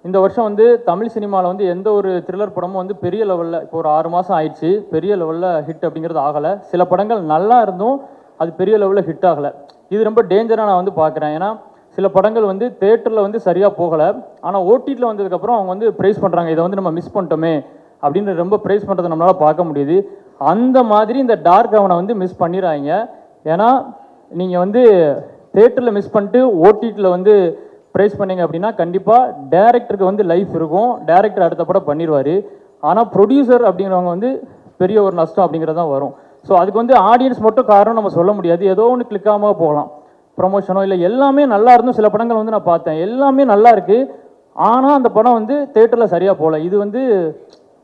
இந்த வருஷம் வந்து தமிழ் சினிமாவில் வந்து எந்த ஒரு த்ரில்லர் படமும் வந்து பெரிய லெவலில் இப்போ ஒரு 6 மாதம் ஆயிடுச்சு, பெரிய லெவலில் ஹிட் அப்படிங்கிறது ஆகலை. சில படங்கள் நல்லா இருந்தும் அது பெரிய லெவலில் ஹிட் ஆகலை. இது ரொம்ப டேஞ்சராக நான் வந்து பார்க்குறேன். ஏன்னா சில படங்கள் வந்து தேட்டரில் வந்து சரியாக போகலை, ஆனால் ஓடிடியில் வந்ததுக்கப்புறம் அவங்க வந்து ப்ரைஸ் பண்ணுறாங்க, இதை வந்து நம்ம மிஸ் பண்ணிட்டோமே அப்படின்னு ரொம்ப ப்ரைஸ் பண்ணுறதை நம்மளால் பார்க்க முடியுது. அந்த மாதிரி இந்த டார்க் ஹெவனை வந்து மிஸ் பண்ணிடுறாங்க. ஏன்னா நீங்கள் வந்து தேட்டரில் மிஸ் பண்ணிட்டு ஓடிடியில் வந்து ப்ரைஸ் பண்ணிங்க அப்படின்னா கண்டிப்பாக டேரக்டருக்கு வந்து லைஃப் இருக்கும், டேரக்டர் அடுத்த படம் பண்ணிடுவார். ஆனால் ப்ரொடியூசர் அப்படிங்கிறவங்க வந்து பெரிய ஒரு நஷ்டம் அப்படிங்கிறது தான் வரும். ஸோ அதுக்கு வந்து ஆடியன்ஸ் மட்டும் காரணம் நம்ம சொல்ல முடியாது, ஏதோ ஒன்று கிளிக்காமல் போகலாம், ப்ரொமோஷனோ இல்லை எல்லாமே நல்லா இருந்தும் சில படங்கள் வந்து நான் பார்த்தேன் எல்லாமே நல்லா இருக்குது, ஆனால் அந்த படம் வந்து தேட்டரில் சரியாக போகல. இது வந்து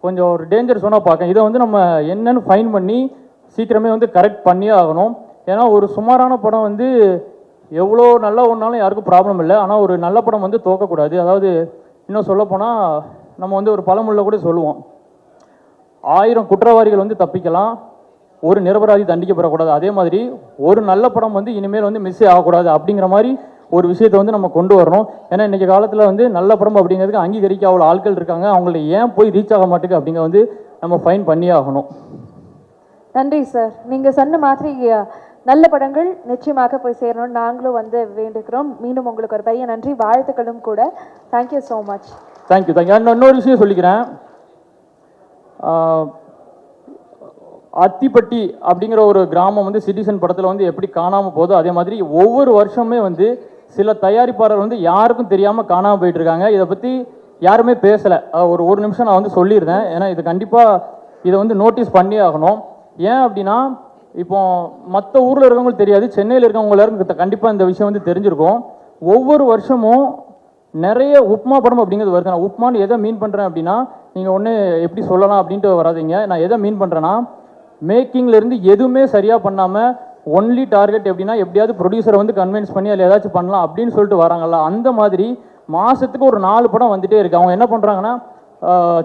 கொஞ்சம் ஒரு டேஞ்சர் சொன்னால் பார்க்க, இதை வந்து நம்ம என்னன்னு ஃபைன் பண்ணி சீக்கிரமே வந்து கரெக்ட் பண்ணியே ஆகணும். ஏன்னா ஒரு சுமாரான படம் வந்து எவ்வளோ நல்லா ஒன்றாலும் யாருக்கும் ப்ராப்ளம் இல்லை, ஆனால் ஒரு நல்ல படம் வந்து தோக்கக்கூடாது. அதாவது இன்னும் சொல்லப்போனால் நம்ம வந்து ஒரு பழமொழில கூட சொல்லுவோம், 1000 குற்றவாளிகள் வந்து தப்பிக்கலாம், ஒரு நிரபராதி தண்டிக்கப்படக்கூடாது. அதே மாதிரி ஒரு நல்ல படம் வந்து இனிமேல் வந்து மிஸ்ஸே ஆகக்கூடாது அப்படிங்கிற மாதிரி ஒரு விஷயத்தை வந்து நம்ம கொண்டு வரணும். ஏன்னா இன்றைக்கி காலத்தில் வந்து நல்ல படம் அப்படிங்கிறதுக்கு அங்கீகரிக்க அவ்வளோ ஆட்கள் இருக்காங்க, அவங்கள ஏன் போய் ரீச் ஆக மாட்டேங்குது அப்படிங்கிற வந்து நம்ம ஃபைன் பண்ணியே ஆகணும். நன்றி சார். நீங்கள் சொன்ன மாதிரி நல்ல படங்கள் நிச்சயமாக போய் சேரணும்னு நாங்களும் வந்து வேண்டுகிறோம். மீண்டும் உங்களுக்கு ஒரு பெரிய நன்றி, வாழ்த்துக்களும் கூட. Thank you so much. தேங்க்யூ. இன்னொரு விஷயம் சொல்லிக்கிறேன், அத்திப்பட்டி அப்படிங்கிற ஒரு கிராமம் வந்து சிட்டிசன் படத்தில் வந்து எப்படி காணாமல் போதோ அதே மாதிரி ஒவ்வொரு வருஷமே வந்து சில தயாரிப்பாளர் வந்து யாருக்கும் தெரியாமல் காணாமல் போயிட்டு இருக்காங்க. இதை பற்றி யாருமே பேசலை. ஒரு நிமிஷம் நான் வந்து சொல்லியிருந்தேன். ஏன்னா இது கண்டிப்பாக இதை வந்து நோட்டீஸ் பண்ணி ஆகணும். ஏன் அப்படின்னா இப்போ மற்ற ஊரில் இருக்கவங்களுக்கு தெரியாது, சென்னையில் இருக்கவங்களுக்கு கண்டிப்பாக இந்த விஷயம் வந்து தெரிஞ்சிருக்கும். ஒவ்வொரு வருஷமும் நிறைய உப்மா படம் அப்படிங்கிறது வருது. நான் உப்மான்னு எதை மீன் பண்ணுறேன் அப்படின்னா நீங்கள் ஒன்று எப்படி சொல்லலாம் அப்படின்ட்டு வராதிங்க. நான் எதை மீன் பண்ணுறேன்னா மேக்கிங்லேருந்து எதுவுமே சரியாக பண்ணாமல் ஒன்லி டார்கெட் எப்படின்னா எப்படியாவது ப்ரொடியூசரை வந்து கன்வின்ஸ் பண்ணி அதில் ஏதாச்சும் பண்ணலாம் அப்படின்னு சொல்லிட்டு வராங்கல்ல, அந்த மாதிரி மாதத்துக்கு ஒரு 4 படம் வந்துகிட்டே இருக்குது. அவங்க என்ன பண்ணுறாங்கன்னா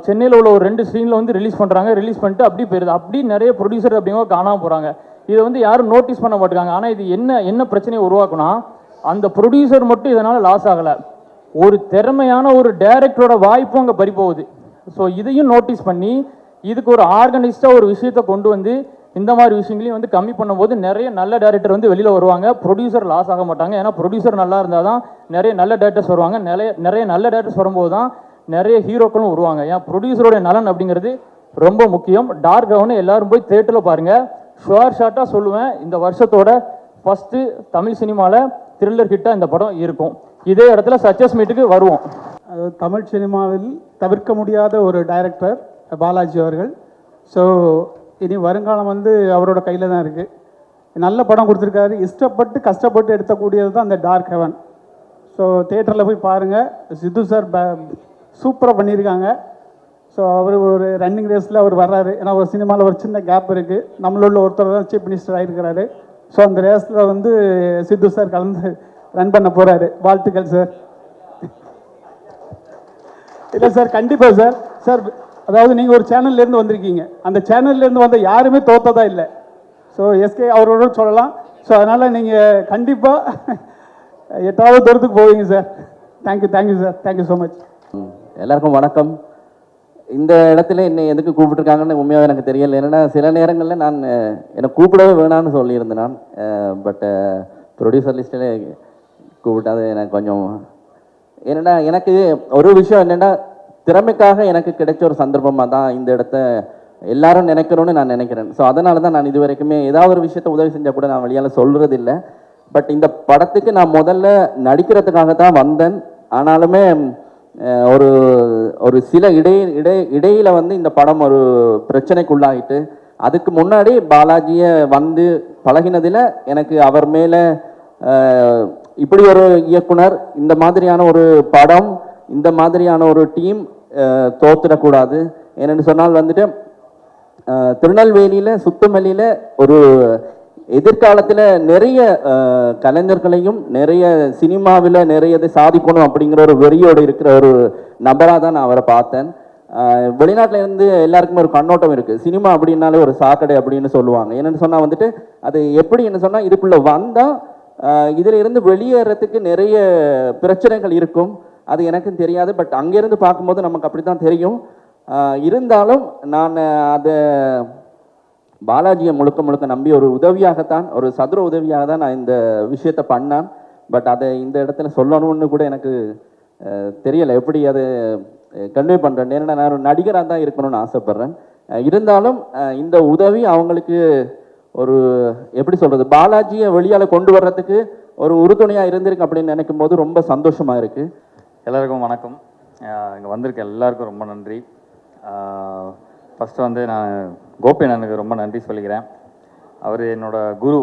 சென்னையில் உள்ள ஒரு 2 ஸ்க்ரீனில் வந்து ரிலீஸ் பண்ணுறாங்க, ரிலீஸ் பண்ணிட்டு அப்படி போயிருது. அப்படி நிறைய ப்ரொடியூசர் அப்படிங்க காணாமல் போகிறாங்க. இதை வந்து யாரும் நோட்டீஸ் பண்ண மாட்டாங்க. ஆனால் இது என்ன பிரச்சனையை உருவாக்குனா அந்த ப்ரொடியூசர் மட்டும் இதனால் லாஸ் ஆகலை, ஒரு திறமையான ஒரு டைரக்டரோட வாய்ப்பும் அங்கே பறிப்போகுது. ஸோ இதையும் நோட்டீஸ் பண்ணி இதுக்கு ஒரு ஆர்கனைஸ்டாக ஒரு விஷயத்தை கொண்டு வந்து இந்த மாதிரி விஷயங்களையும் வந்து கம்மி பண்ணும்போது நிறைய நல்ல டைரக்டர் வந்து வெளியில் வருவாங்க, ப்ரொடியூசர் லாஸ் ஆக மாட்டாங்க. ஏன்னா ப்ரொடியூசர் நல்லா இருந்தால் தான் நிறைய நல்ல டேரக்டர்ஸ் வருவாங்க, நிறைய நல்ல டேரக்டர்ஸ் வரும்போது தான் நிறைய ஹீரோக்களும் வருவாங்க. ஏன் ப்ரொடியூசருடைய நலன் அப்படிங்கிறது ரொம்ப முக்கியம். டார்க் ஹெவனை எல்லாரும் போய் தேட்டரில் பாருங்கள். ஷுவர் ஷார்ட்டாக சொல்லுவேன், இந்த வருஷத்தோட ஃபஸ்ட்டு தமிழ் சினிமாவில் த்ரில்லர் ஹிட்டாக இந்த படம் இருக்கும். இதே இடத்துல சக்ஸஸ் மீட்டுக்கு வருவோம். தமிழ் சினிமாவில் தவிர்க்க முடியாத ஒரு டைரக்டர் பாலாஜி அவர்கள். ஸோ இனி வருங்காலம் வந்து அவரோட கையில் தான் இருக்குது. நல்ல படம் கொடுத்துருக்காரு, இஷ்டப்பட்டு கஷ்டப்பட்டு எடுக்கக்கூடியது தான் அந்த டார்க் ஹெவன். ஸோ தேட்டரில் போய் பாருங்கள். சித்து சார் சூப்பராக பண்ணியிருக்காங்க. ஸோ அவர் ஒரு ரன்னிங் ரேஸில் அவர் வர்றாரு. ஏன்னா ஒரு சினிமாவில் ஒரு சின்ன கேப் இருக்குது, நம்மளோட ஒருத்தர் தான் சீஃப் மினிஸ்டர் ஆகிருக்கிறாரு. ஸோ அந்த ரேஸில் வந்து சித்து சார் கலந்து ரன் பண்ண போகிறாரு. வாழ்த்துக்கள் சார். இல்லை சார், கண்டிப்பாக சார். சார் அதாவது நீங்கள் ஒரு சேனல்லேருந்து வந்திருக்கீங்க, அந்த சேனல்லேருந்து வந்த யாருமே தோற்றதா இல்லை. ஸோ எஸ்கே அவரோட சொல்லலாம். ஸோ அதனால் நீங்கள் கண்டிப்பாக 8வது தூரத்துக்கு போவீங்க sir. Thank you sir, thank you so much. எல்லாருக்கும் வணக்கம். இந்த இடத்துல என்னை எதுக்கு கூப்பிட்டுருக்காங்கன்னு உண்மையாக எனக்கு தெரியல. ஏன்னா சில நேரங்களில் நான் என்னை கூப்பிடவே வேணான்னு சொல்லியிருந்தேன் நான். பட் ப்ரொடியூசர் லிஸ்ட்டில் கூப்பிட்டாது எனக்கு கொஞ்சம் என்னென்னா எனக்கு ஒரு விஷயம் என்னென்னா திறமைக்காக எனக்கு கிடைச்ச ஒரு சந்தர்ப்பமாக தான் இந்த இடத்த எல்லாரும் நினைக்கணும்னு நான் நினைக்கிறேன். ஸோ அதனால தான் நான் இது வரைக்குமே ஏதாவது ஒரு விஷயத்தை உதவி செஞ்சால் கூட நான் வெளியால் சொல்கிறது இல்லை. பட் இந்த படத்துக்கு நான் முதல்ல நடிக்கிறதுக்காக தான் வந்தேன். ஆனாலுமே ஒரு ஒரு சில இடையில வந்து இந்த படம் ஒரு பிரச்சனைக்குள்ளாகிட்டு, அதுக்கு முன்னாடி பாலாஜியை வந்து பழகினதில் எனக்கு அவர் மேலே இப்படி ஒரு இயக்குனர், இந்த மாதிரியான ஒரு படம், இந்த மாதிரியான ஒரு டீம் தோத்துடக்கூடாது. என்னென்னு சொன்னால் வந்துட்டு திருநெல்வேலியில் சுத்தமல்லியில் ஒரு எதிர்காலத்தில் நிறைய கலைஞர்களையும் நிறைய சினிமாவில் நிறைய இதை சாதிக்கணும் அப்படிங்கிற ஒரு வெறியோடு இருக்கிற ஒரு நபராக தான் நான் அவரை பார்த்தேன். வெளிநாட்டில் இருந்து எல்லாருக்குமே ஒரு கண்ணோட்டம் இருக்குது, சினிமா அப்படின்னாலே ஒரு சாக்கடை அப்படின்னு சொல்லுவாங்க. என்னென்னு சொன்னால் வந்துட்டு அது எப்படி என்ன சொன்னால் இதுக்குள்ளே வந்தால் இதில் இருந்து வெளியேறதுக்கு நிறைய பிரச்சனைகள் இருக்கும். அது எனக்கும் தெரியாது. பட் அங்கேருந்து பார்க்கும்போது நமக்கு அப்படி தான் தெரியும். இருந்தாலும் நான் அதை பாலாஜியை முழுக்க முழுக்க நம்பி ஒரு உதவியாகத்தான், ஒரு சதுர உதவியாக தான் நான் இந்த விஷயத்தை பண்ணேன். பட் அதை இந்த இடத்துல சொல்லணும்னு கூட எனக்கு தெரியலை, எப்படி அதை கன்வே பண்ணுறேன். ஏன்னா நான் ஒரு நடிகராக தான் இருக்கணும்னு ஆசைப்பட்றேன். இருந்தாலும் இந்த உதவி அவங்களுக்கு ஒரு எப்படி சொல்கிறது, பாலாஜியை வெளியால் கொண்டு வர்றதுக்கு ஒரு உறுதுணையாக இருந்திருக்கு அப்படின்னு நினைக்கும் போது ரொம்ப சந்தோஷமாக இருக்குது. எல்லாருக்கும் வணக்கம். இங்கே வந்திருக்க எல்லாருக்கும் ரொம்ப நன்றி. ஃபஸ்ட்டு வந்து நான் கோபி அண்ணனுக்கு ரொம்ப நன்றி சொல்லிக்கிறேன். அவர் என்னோட குரு.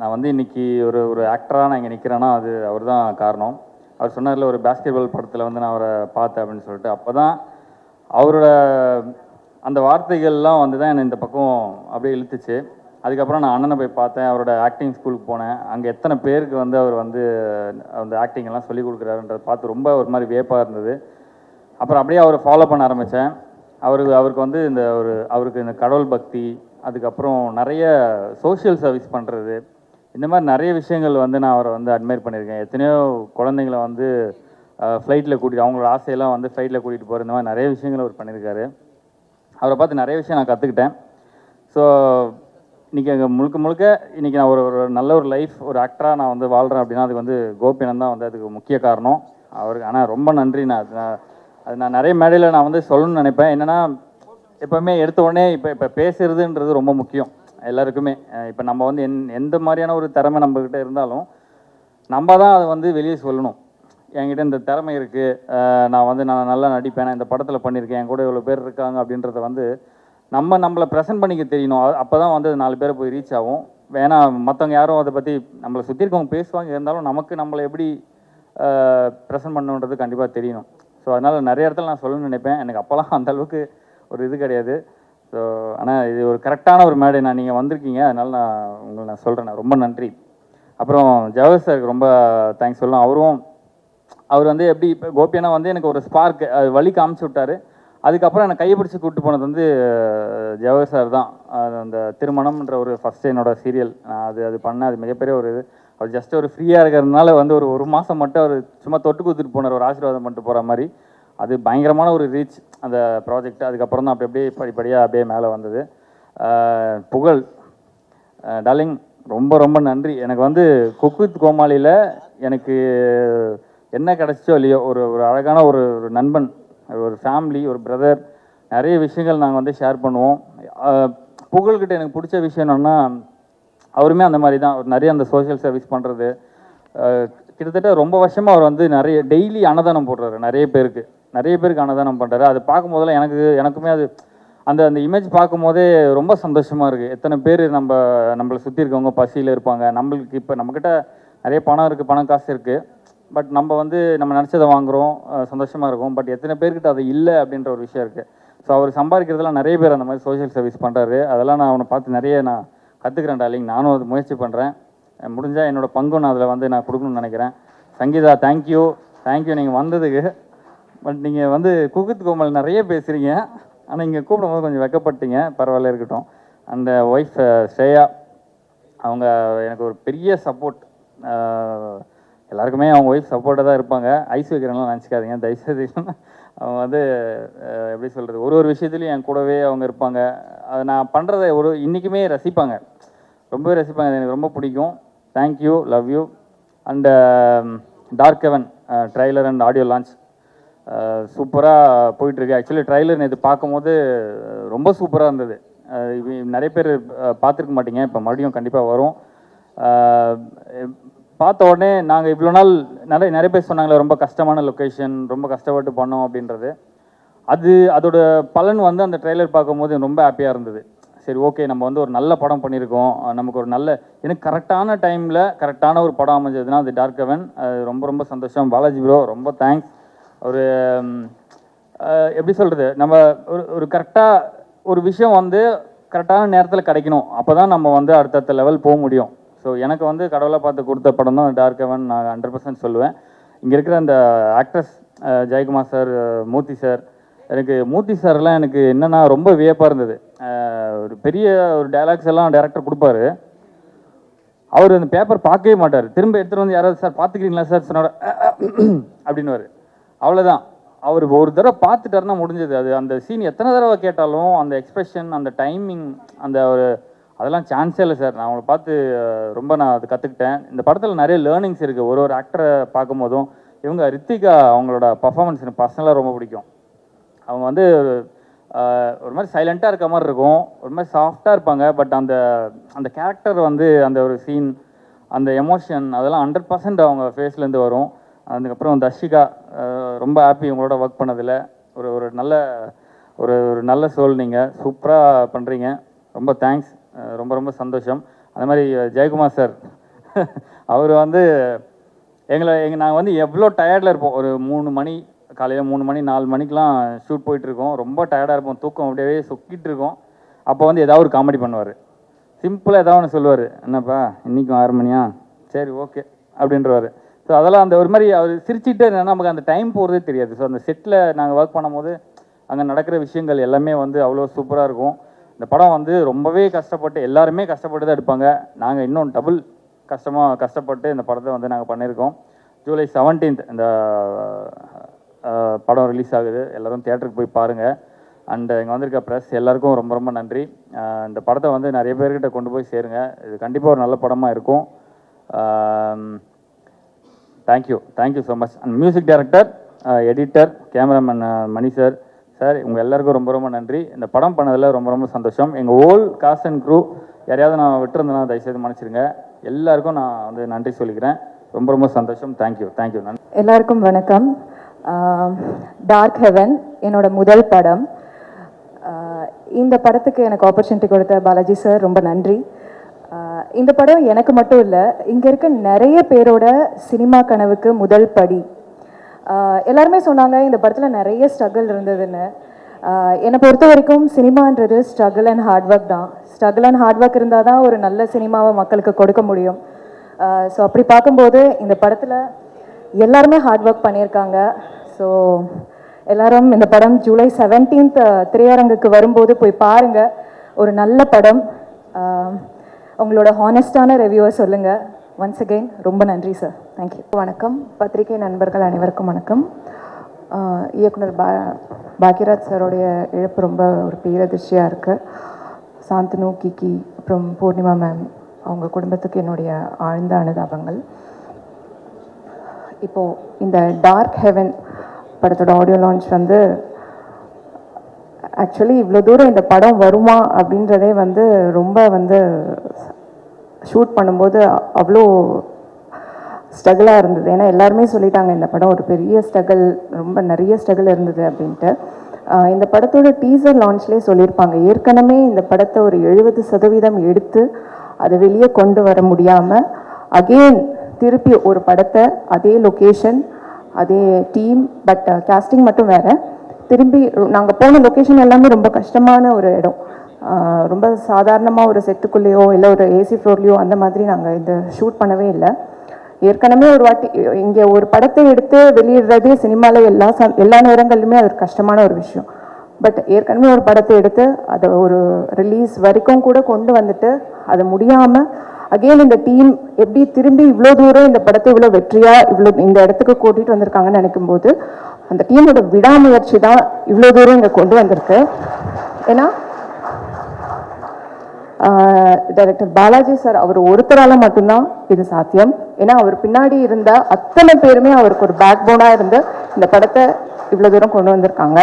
நான் வந்து இன்றைக்கி ஒரு ஆக்டராக நான் இங்கே நிற்கிறேன்னா அது அவர் தான் காரணம். அவர் சொன்னார்ல, ஒரு பாஸ்கெட்பால் படத்தில் வந்து நான் அவரை பார்த்தேன் அப்படின்னு சொல்லிட்டு, அப்போ தான் அவரோட அந்த வார்த்தைகள்லாம் வந்து தான் என்னை இந்த பக்கம் அப்படியே இழுத்துச்சு. அதுக்கப்புறம் நான் அண்ணனை போய் பார்த்தேன், அவரோட ஆக்டிங் ஸ்கூலுக்கு போனேன். அங்கே எத்தனை பேருக்கு வந்து அவர் வந்து அந்த ஆக்டிங்கெல்லாம் சொல்லிக் கொடுக்குறாருன்றதை பார்த்து ரொம்ப ஒரு மாதிரி வியப்பாக இருந்தது. அப்புறம் அப்படியே அவரை ஃபாலோ பண்ண ஆரம்பித்தேன். அவருக்கு வந்து அவருக்கு இந்த கடவுள் பக்தி, அதுக்கப்புறம் நிறைய சோஷியல் சர்வீஸ் பண்ணுறது, இந்த மாதிரி நிறைய விஷயங்கள் வந்து நான் அவரை வந்து அட்மையர் பண்ணியிருக்கேன். எத்தனையோ குழந்தைங்களை வந்து ஃப்ளைட்டில் கூட்டிகிட்டு, அவங்களோட ஆசையெல்லாம் வந்து ஃப்ளைட்டில் கூட்டிகிட்டு போகிற இந்த மாதிரி நிறைய விஷயங்கள் அவர் பண்ணியிருக்காரு. அவரை பார்த்து நிறைய விஷயம் நான் கற்றுக்கிட்டேன். ஸோ இன்றைக்கி அங்கே முழுக்க இன்றைக்கி நான் ஒரு நல்ல ஒரு லைஃப், ஒரு ஆக்டராக நான் வந்து வாழ்கிறேன் அப்படின்னா அதுக்கு வந்து கோபிநாத் தான் வந்து அதுக்கு முக்கிய காரணம். அவருக்கு ஆனால் ரொம்ப நன்றி. நான் நிறைய மேடையில் நான் வந்து சொல்லணும்னு நினைப்பேன். என்னென்னா, எப்போவுமே எடுத்த உடனே இப்போ பேசுகிறதுன்றது ரொம்ப முக்கியம் எல்லாருக்குமே. இப்போ நம்ம வந்து எந்த மாதிரியான ஒரு திறமை நம்மக்கிட்ட இருந்தாலும் நம்ம தான் அதை வந்து வெளியே சொல்லணும். என்கிட்ட இந்த திறமை இருக்குது, நான் நல்லா நடிப்பேன், நான் இந்த படத்தில் பண்ணியிருக்கேன், என் கூட இவ்வளோ பேர் இருக்காங்க அப்படின்றத வந்து நம்மளை ப்ரெசென்ட் பண்ணிக்க தெரியணும். அப்போ தான் வந்து 4 பேரை போய் ரீச் ஆகும். வேணா மற்றவங்க யாரும் அதை பற்றி நம்மளை சுற்றி இருக்கவங்க பேசுவாங்க, இருந்தாலும் நம்மளை எப்படி ப்ரெசென்ட் பண்ணணுன்றது கண்டிப்பாக தெரியணும். ஸோ அதனால் நிறைய இடத்துல நான் சொல்லணும்னு நினைப்பேன். எனக்கு அப்போல்லாம் அந்தளவுக்கு ஒரு இது கிடையாது. ஸோ ஆனால் இது ஒரு கரெக்டான ஒரு மேடை. நீங்கள் வந்திருக்கீங்க, அதனால் நான் சொல்கிறேன். ரொம்ப நன்றி. அப்புறம் ஜவஹர் சாருக்கு ரொம்ப தேங்க்ஸ் சொல்லணும். அவர் வந்து எப்படி இப்போ கோபியனா வந்து எனக்கு ஒரு ஸ்பார்க் வழி காமிச்சு விட்டார். அதுக்கப்புறம் என்னை கையை பிடிச்சி கூப்பிட்டு போனது வந்து ஜவஹர் சார் தான். அந்த திருமணம்ன்ற ஒரு ஃபஸ்ட்டு என்னோட சீரியல் அது பண்ணேன். அது மிகப்பெரிய ஒரு இது. அவர் ஜஸ்ட் ஒரு ஃப்ரீயாக இருக்கிறதுனால வந்து ஒரு மாதம் மட்டும் அவர் சும்மா தொட்டு கொடுத்துட்டு போனார், ஒரு ஆசீர்வாதம் பண்ணிட்டு போகிற மாதிரி. அது பயங்கரமான ஒரு ரீச் அந்த ப்ராஜெக்ட். அதுக்கப்புறம் தான் அப்படியே படிப்படியாக அப்படியே மேலே வந்தது. புகழ் டார்லிங், ரொம்ப நன்றி. எனக்கு வந்து குக் வித் கோமாளியில் எனக்கு என்ன கிடச்சோ இல்லையோ, ஒரு அழகான ஒரு நண்பன், ஒரு ஃபேமிலி, ஒரு பிரதர், நிறைய விஷயங்கள் நாங்கள் வந்து ஷேர் பண்ணுவோம். புகழ்கிட்ட எனக்கு பிடிச்ச விஷயம் என்னென்னா, அவருமே அந்த மாதிரி தான். ஒரு நிறைய அந்த சோஷியல் சர்வீஸ் பண்ணுறது. கிட்டத்தட்ட ரொம்ப வருஷமாக அவர் வந்து நிறைய டெய்லி அன்னதானம் போடுறாரு, நிறைய பேருக்கு அன்னதானம் பண்ணுறாரு. அது பார்க்கும்போதெல்லாம் எனக்குமே அது அந்த இமேஜ் பார்க்கும்போதே ரொம்ப சந்தோஷமாக இருக்குது. எத்தனை பேர் நம்மளை சுற்றி இருக்கவங்க பசியில் இருப்பாங்க. நம்மளுக்கு இப்போ நம்மக்கிட்ட நிறைய பணம் இருக்குது, பணம் காசு இருக்குது. பட் நம்ம நினச்சதை வாங்குகிறோம், சந்தோஷமாக இருக்கும். பட் எத்தனை பேர்கிட்ட அது இல்லை அப்படின்ற ஒரு விஷயம் இருக்குது. ஸோ அவர் சம்பாதிக்கிறதுலாம் நிறைய பேர் அந்த மாதிரி சோஷியல் சர்வீஸ் பண்ணுறாரு. அதெல்லாம் நான் அவனை பார்த்து நிறைய நான் கற்றுக்கிறேன் டார்லிங். நானும் அது முயற்சி பண்ணுறேன். முடிஞ்சால் என்னோடய பங்கும் நான் அதில் வந்து நான் கொடுக்கணும்னு நினைக்கிறேன். சங்கீதா, தேங்க்யூ நீங்கள் வந்ததுக்கு. பட் நீங்கள் வந்து குக் வித் கோமாளி நிறைய பேசுகிறீங்க, ஆனால் இங்கே கூப்பிடும்போது கொஞ்சம் வெக்கப்பட்டீங்க. பரவாயில்ல, இருக்கட்டும். அந்த ஒய்ஃப் ஸ்ரேயா, அவங்க எனக்கு ஒரு பெரிய சப்போர்ட். எல்லாருக்குமே அவங்க ஒய்ஃப் சப்போர்ட்டாக தான் இருப்பாங்க. ஐஸ் வைக்கிறவங்களாம் நினச்சிக்காதீங்க தயவுசெய்து. அவங்க வந்து எப்படி சொல்கிறது, ஒரு விஷயத்துலையும் என் கூடவே அவங்க இருப்பாங்க. அதை நான் பண்ணுறதை இன்றைக்குமே ரசிப்பாங்க, ரொம்பவே ரசிப்பாங்க. அது எனக்கு ரொம்ப பிடிக்கும். Thank you, love you. And Dark Heaven trailer and audio launch சூப்பராக போயிட்டுருக்கு. ஆக்சுவலி ட்ரைலர் நேற்று பார்க்கும்போது ரொம்ப சூப்பராக இருந்தது. நிறைய பேர் பார்த்துருக்க மாட்டீங்க, இப்போ மறுபடியும் கண்டிப்பாக வரும். பார்த்த உடனே நாங்கள் இவ்வளோ நாள் நிறைய பேர் சொன்னாங்களே, ரொம்ப கஷ்டமான லொக்கேஷன், ரொம்ப கஷ்டப்பட்டு பண்ணோம் அப்படின்றது. அதோட பலன் வந்து அந்த ட்ரெய்லர் பார்க்கும்போது ரொம்ப ஹாப்பியாக இருந்தது. சரி, ஓகே, நம்ம வந்து ஒரு நல்ல படம் பண்ணியிருக்கோம். நமக்கு ஒரு எனக்கு கரெக்டான டைமில் கரெக்டான ஒரு படம் அமைஞ்சதுன்னா அது டார்க் ஹெவன். ரொம்ப சந்தோஷம். பாலாஜி ப்ரோ, ரொம்ப தேங்க்ஸ். எப்படி சொல்கிறது, நம்ம ஒரு கரெக்டாக ஒரு விஷயம் வந்து கரெக்டான நேரத்தில் கிடைக்கணும். அப்போ தான் நம்ம வந்து அடுத்தடுத்த லெவல் போக முடியும். ஸோ எனக்கு வந்து கடவுளாக பார்த்து கொடுத்த படம் தான் டார்க் ஹெவன். நான் 100% சொல்லுவேன். இங்கே இருக்கிற அந்த ஆக்ட்ரஸ் ஜெயக்குமார் சார், மூர்த்தி சார், எனக்கு மூர்த்தி சார்லாம் எனக்கு என்னென்னா ரொம்ப வியப்பாக இருந்தது. ஒரு பெரிய ஒரு டைலாக்ஸ் எல்லாம் டேரக்டர் கொடுப்பாரு. அவர் அந்த பேப்பர் பார்க்கவே மாட்டார். திரும்ப எடுத்துகிட்டு வந்து யாராவது சார் பார்த்துக்கிறீங்களா சார் சொன்னார் அப்படின்னுவார். அவ்வளோதான். அவர் ஒரு தடவை பார்த்துட்டாருன்னா முடிஞ்சது. அது அந்த சீன் எத்தனை தடவை கேட்டாலும் அந்த எக்ஸ்பிரஷன், அந்த டைமிங், அந்த ஒரு அதெல்லாம் சான்ஸே இல்லை சார். நான் அவங்கள பார்த்து ரொம்ப நான் அது கற்றுக்கிட்டேன். இந்த படத்தில் நிறைய லேர்னிங்ஸ் இருக்குது. ஒரு ஆக்டரை பார்க்கும்போதும் இவங்க ரித்திகா அவங்களோட பர்ஃபார்மன்ஸ் எனக்கு பர்சனலாக ரொம்ப பிடிக்கும். அவங்க வந்து ஒரு மாதிரி சைலண்ட்டாக இருக்க மாதிரி இருக்கும், ஒரு மாதிரி சாஃப்டாக இருப்பாங்க. பட் அந்த அந்த கேரக்டர் வந்து அந்த ஒரு சீன், அந்த எமோஷன் அதெல்லாம் 100% அவங்க ஃபேஸ்லேருந்து வரும். அதுக்கப்புறம் தர்ஷிகா, ரொம்ப ஹாப்பி உங்களோட ஒர்க் பண்ணதில். ஒரு ஒரு நல்ல ஒரு ஒரு நல்ல சோல், நீங்கள் சூப்பராக பண்ணுறீங்க. ரொம்ப தேங்க்ஸ், ரொம்ப ரொம்ப சந்தோஷம். அந்த மாதிரி ஜெயக்குமார் சார் அவர் வந்து நாங்கள் வந்து எவ்வளோ டயர்டில் இருப்போம். ஒரு 3 மணி காலையில் 3 மணி 4 மணிக்கெலாம் ஷூட் போயிட்டுருக்கோம். ரொம்ப டயர்டாக இருப்போம், தூக்கம் அப்படியே சொக்கிட்டு இருக்கோம். அப்போ வந்து ஏதாவது ஒரு காமெடி பண்ணுவார், சிம்பிளாக ஏதாவது ஒன்று சொல்லுவார். என்னப்பா இன்றைக்கும் 6 மணியா, சரி ஓகே அப்படின்றவார். ஸோ அதெல்லாம் அந்த ஒரு மாதிரி அவர் சிரிச்சுட்டு நமக்கு அந்த டைம் போகிறதே தெரியாது. ஸோ அந்த செட்டில் நாங்கள் ஒர்க் பண்ணும்போது அங்கே நடக்கிற விஷயங்கள் எல்லாமே வந்து அவ்வளோ சூப்பராக இருக்கும். இந்த படம் வந்து ரொம்பவே கஷ்டப்பட்டு, எல்லாருமே கஷ்டப்பட்டு தான் எடுப்பாங்க. நாங்கள் இன்னும் டபுள் கஷ்டப்பட்டு இந்த படத்தை வந்து நாங்கள் பண்ணியிருக்கோம். ஜூலை 17 இந்த படம் ரிலீஸ் ஆகுது. எல்லோரும் தியேட்டருக்கு போய் பாருங்கள். அண்ட் இங்கே வந்திருக்க ப்ரெஸ் எல்லாருக்கும் ரொம்ப ரொம்ப நன்றி. இந்த படத்தை வந்து நிறைய பேர்கிட்ட கொண்டு போய் சேருங்க. இது கண்டிப்பாக ஒரு நல்ல படமாக இருக்கும். Thank you so much. And music director, editor, cameraman Mani sir உங்கள் எல்லாருக்கும் ரொம்ப ரொம்ப நன்றி. இந்த படம் பண்ணதில் ரொம்ப ரொம்ப சந்தோஷம். எங்கள் ஹோல் காஸ்ட் அண்ட் க்ரூ யாரையாவது நான் விட்டுருந்தேன்னா தயவுசெய்து மன்னிச்சிருங்க. எல்லாருக்கும் நான் வந்து நன்றி சொல்லிக்கிறேன். ரொம்ப ரொம்ப சந்தோஷம். தேங்க்யூ நன்றி. எல்லாருக்கும் வணக்கம். டார்க் ஹெவன் என்னோட முதல் படம். இந்த படத்துக்கு எனக்கு ஆப்பர்ச்சுனிட்டி கொடுத்த பாலாஜி சார் ரொம்ப நன்றி. இந்த படம் எனக்கு மட்டும் இல்லை, இங்கே இருக்க நிறைய பேரோட சினிமா கனவுக்கு முதல் படி. எல்லாருமே சொன்னாங்க இந்த படத்தில் நிறைய ஸ்ட்ரகிள் இருந்ததுன்னு. என்னை பொறுத்த வரைக்கும் சினிமான்றது ஸ்ட்ரகிள் அண்ட் ஹார்ட் ஒர்க் தான். ஸ்ட்ரகிள் அண்ட் ஹார்ட் ஒர்க் இருந்தால் தான் ஒரு நல்ல சினிமாவை மக்களுக்கு கொடுக்க முடியும். ஸோ அப்படி பார்க்கும்போது இந்த படத்தில் எல்லாருமே ஹார்ட் ஒர்க் பண்ணியிருக்காங்க. ஸோ எல்லாரும் இந்த படம் ஜூலை 17 திரையரங்குக்கு வரும்போது போய் பாருங்கள். ஒரு நல்ல படம். உங்களோட ஹானஸ்டான ரிவ்யூவை சொல்லுங்கள். ஒன்ஸ் அகெயின் ரொம்ப நன்றி சார். தேங்க்யூ. வணக்கம். பத்திரிகை நண்பர்கள் அனைவருக்கும் வணக்கம். இயக்குனர் பாக்யராஜ் சாரோடைய இழப்பு ரொம்ப ஒரு பேரதிர்ச்சியாக இருக்குது. சாந்தனு, கிக்கி, அப்புறம் பூர்ணிமா மேம், அவங்க குடும்பத்துக்கு என்னுடைய ஆழ்ந்த அனுதாபங்கள். இப்போது இந்த டார்க் ஹெவன் படத்தோட ஆடியோ லான்ச் வந்து ஆக்சுவலி இவ்வளோ தூரம் இந்த படம் வருமா அப்படின்றதே வந்து ரொம்ப வந்து ஷூட் பண்ணும்போது அவ்வளோ ஸ்ட்ரகிளாக இருந்தது. ஏன்னா எல்லாருமே சொல்லிட்டாங்க இந்த படம் ஒரு பெரிய ஸ்ட்ரகிள், ரொம்ப நிறைய ஸ்ட்ரகிள் இருந்தது அப்படின்ட்டு. இந்த படத்தோட டீசர் லான்ச்லேயே சொல்லியிருப்பாங்க, ஏற்கனவே இந்த படத்தை ஒரு 70% எடுத்து அதை வெளியே கொண்டு வர முடியாமல் அகெயின் திருப்பி ஒரு படத்தை அதே லொக்கேஷன் அதே டீம், பட் கேஸ்டிங் மட்டும் வேறு, திரும்பி நாங்கள் போன லொக்கேஷன் எல்லாமே ரொம்ப கஷ்டமான ஒரு இடம். ரொம்ப சாதாரணமாக ஒரு செட்டுக்குள்ளேயோ இல்லை ஒரு ஏசி ஃப்ளோர்லேயோ அந்த மாதிரி நாங்கள் இந்த ஷூட் பண்ணவே இல்லை. ஏற்கனவே ஒரு வாட்டி இங்கே ஒரு படத்தை எடுத்து வெளியிடுறதே சினிமாவில் எல்லா நேரங்கள்லையுமே அது ஒரு கஷ்டமான ஒரு விஷயம். பட் ஏற்கனவே ஒரு படத்தை எடுத்து அதை ஒரு ரிலீஸ் வரைக்கும் கூட கொண்டு வந்துட்டு அது முடியாமல் அகெயின் இந்த டீம் எப்படி திரும்பி இவ்வளோ தூரம் இந்த படத்தை இவ்வளோ வெற்றியாக இவ்வளோ இந்த இடத்துக்கு கூட்டிகிட்டு வந்திருக்காங்கன்னு நினைக்கும்போது அந்த டீமோட விடாமுயற்சி தான் இவ்வளோ தூரம் இங்கே கொண்டு வந்திருக்கு. ஏன்னா டைரக்டர் பாலாஜி சார் அவர் ஒருத்தரால் மட்டும்தான் இது சாத்தியம். ஏன்னா அவர் பின்னாடி இருந்த அத்தனை பேருமே அவருக்கு ஒரு பேக் போனாக இருந்து இந்த படத்தை இவ்வளோ தூரம் கொண்டு வந்திருக்காங்க.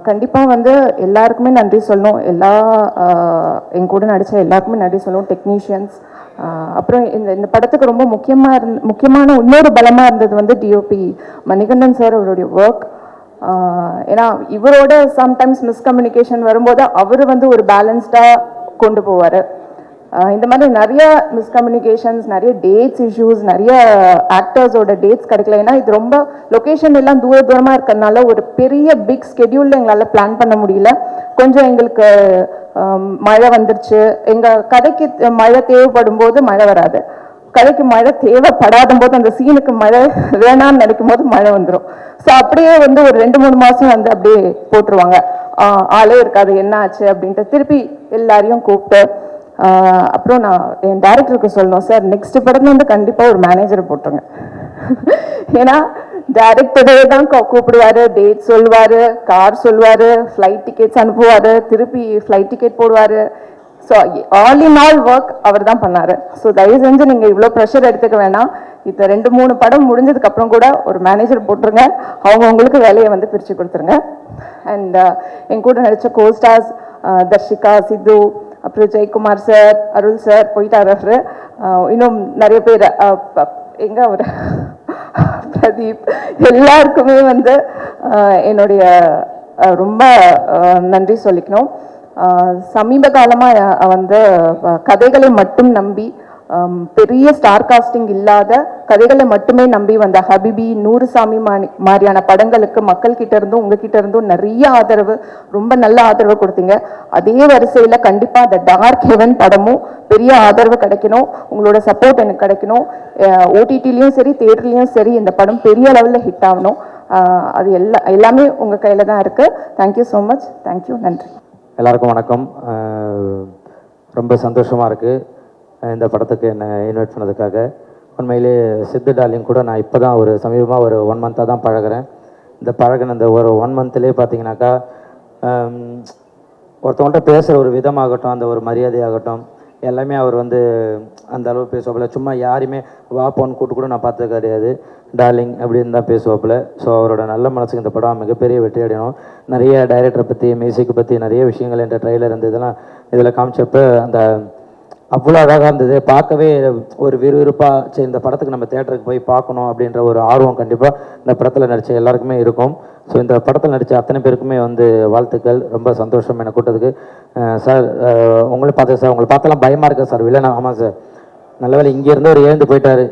கண்டிப்பாக வந்து எல்லாருக்குமே நன்றி சொல்லணும். என் கூட நடித்த எல்லாருக்குமே நன்றி சொல்லணும். டெக்னீஷியன்ஸ், அப்புறம் இந்த படத்துக்கு ரொம்ப முக்கியமான இன்னொரு பலமாக இருந்தது வந்து டிஓபி மணிகண்டன் சார், அவருடைய ஒர்க். ஏன்னா இவரோட சம்டைம்ஸ் மிஸ்கம்யூனிகேஷன் வரும்போது அவர் வந்து ஒரு பேலன்ஸ்டாக கொண்டு போவார். இந்த மாதிரி நிறைய மிஸ்கம்யூனிகேஷன்ஸ், நிறைய டேட்ஸ் இஷ்யூஸ், நிறைய ஆக்டர்ஸோட டேட்ஸ் கிடைக்கல. ஏன்னா இது ரொம்ப லொக்கேஷன் எல்லாம் தூரமாக இருக்கிறதுனால ஒரு பெரிய பிக் ஸ்கெடியூலில் எங்களால் பிளான் பண்ண முடியல. கொஞ்சம் எங்களுக்கு மழை வந்துருச்சு. எங்கள் கதைக்கு மழை தேவைப்படும் போது மழை வராது, கதைக்கு மழை தேவைப்படாத போது அந்த சீனுக்கு மழை வேணான்னு நினைக்கும் போது மழை வந்துடும். ஸோ அப்படியே வந்து ஒரு 2-3 மாதம் வந்து அப்படியே போட்டுருவாங்க. ஆளே இருக்காது, என்ன ஆச்சு அப்படின்ட்டு திருப்பி எல்லாரையும் கூப்பிட்டு அப்புறம் நான் என் டைரக்டருக்கு சொல்லணும், சார் நெக்ஸ்ட் படத்துல வந்து கண்டிப்பாக ஒரு மேனேஜரை போட்டுருங்க. ஏன்னா டைரக்டரே தான் கூப்பிடுவாரு, டேட் சொல்லுவாரு, கார் சொல்லுவாரு, ஃப்ளைட் டிக்கெட்ஸ் அனுப்புவாரு, திருப்பி ஃப்ளைட் டிக்கெட் போடுவாரு. So all in all work அவர் தான் பண்ணாரு. ஸோ தயவு செஞ்சு நீங்கள் இவ்வளோ ப்ரெஷர் எடுத்துக்க வேணாம். இந்த 2-3 படம் முடிஞ்சதுக்கு அப்புறம் கூட ஒரு மேனேஜர் போட்டுருங்க, அவங்க உங்களுக்கு வேலையை வந்து பிரித்து கொடுத்துருங்க. அண்ட் என் கூட நடித்த கோஸ்டார்ஸ் தர்ஷிகா, சித்து, அப்புறம் ஜெயக்குமார் சார், அருள் சார் போயிட்டார் அவரு. இன்னும் நிறைய பேர் எங்க அவர் பிரதீப், எல்லாருக்குமே வந்து என்னுடைய ரொம்ப நன்றி சொல்லிக்கணும். சமீப காலமாக வந்து கதைகளை மட்டும் நம்பி, பெரிய ஸ்டார் காஸ்டிங் இல்லாத கதைகளை மட்டுமே நம்பி வந்த ஹபிபி, நூறுசாமி மாதிரியான படங்களுக்கு மக்கள் கிட்ட இருந்தும் உங்ககிட்ட இருந்தும் நிறைய ஆதரவு, ரொம்ப நல்ல ஆதரவு கொடுத்தீங்க. அதே வரிசையில் கண்டிப்பாக அந்த டார்க் ஹெவன் படமும் பெரிய ஆதரவு கிடைக்கணும், உங்களோட சப்போர்ட் எனக்கு கிடைக்கணும். ஓடிடிலையும் சரி, தியேட்டர்லையும் சரி இந்த படம் பெரிய லெவலில் ஹிட் ஆகணும். அது எல்லாமே உங்கள் கையில் தான் இருக்குது. Thank you so much. தேங்க்யூ, நன்றி. எல்லாருக்கும் வணக்கம். ரொம்ப சந்தோஷமாக இருக்குது இந்த படத்துக்கு என்னை இன்வைட் பண்ணதுக்காக. உண்மையிலே சித்து டார்லிங் கூட நான் இப்போ தான் ஒரு சமீபமாக ஒரு 1 மந்த்தாக தான் பழகிறேன். இந்த பழகின இந்த ஒரு 1 மந்த்லேயே பார்த்தீங்கன்னாக்கா ஒருத்தவங்கள்ட்ட பேசுகிற ஒரு விதமாகட்டும், அந்த ஒரு மரியாதையாகட்டும், எல்லாமே அவர் வந்து அந்த அளவு பேசுவாப்பில். சும்மா யாரையுமே வாப்போன்னு கூட்டு கூட நான் பார்த்தது கிடையாது. டார்லிங் அப்படின்னு தான் பேசுவாப்பில். ஸோ அவரோட நல்ல மனசுக்கு இந்த படம் மிகப்பெரிய வெற்றி அடையணும். நிறைய டைரக்டரை பற்றி, மியூசிக்கை பற்றி நிறைய விஷயங்கள் என்ற ட்ரெய்லர் இந்த இதெல்லாம் இதில் காமிச்சப்போ அந்த அவ்வளோ அழகாக இருந்தது. பார்க்கவே ஒரு விறுவிறுப்பாக, சரி இந்த படத்துக்கு நம்ம தேட்டருக்கு போய் பார்க்கணும் அப்படின்ற ஒரு ஆர்வம் கண்டிப்பாக இந்த படத்தில் நடித்த எல்லாருக்குமே இருக்கும். ஸோ இந்த படத்தில் நடித்த அத்தனை பேருக்குமே வந்து வாழ்த்துக்கள். ரொம்ப சந்தோஷம் என்னை கூட்டத்துக்கு. சார் உங்களை பார்த்தேன் சார், உங்களை பார்த்தெல்லாம் பயமாக இருக்கா சார்? இல்லைண்ணா, ஆமாம் சார். நல்ல வேலை இங்கேருந்து ஒரு எழுந்து போயிட்டார்.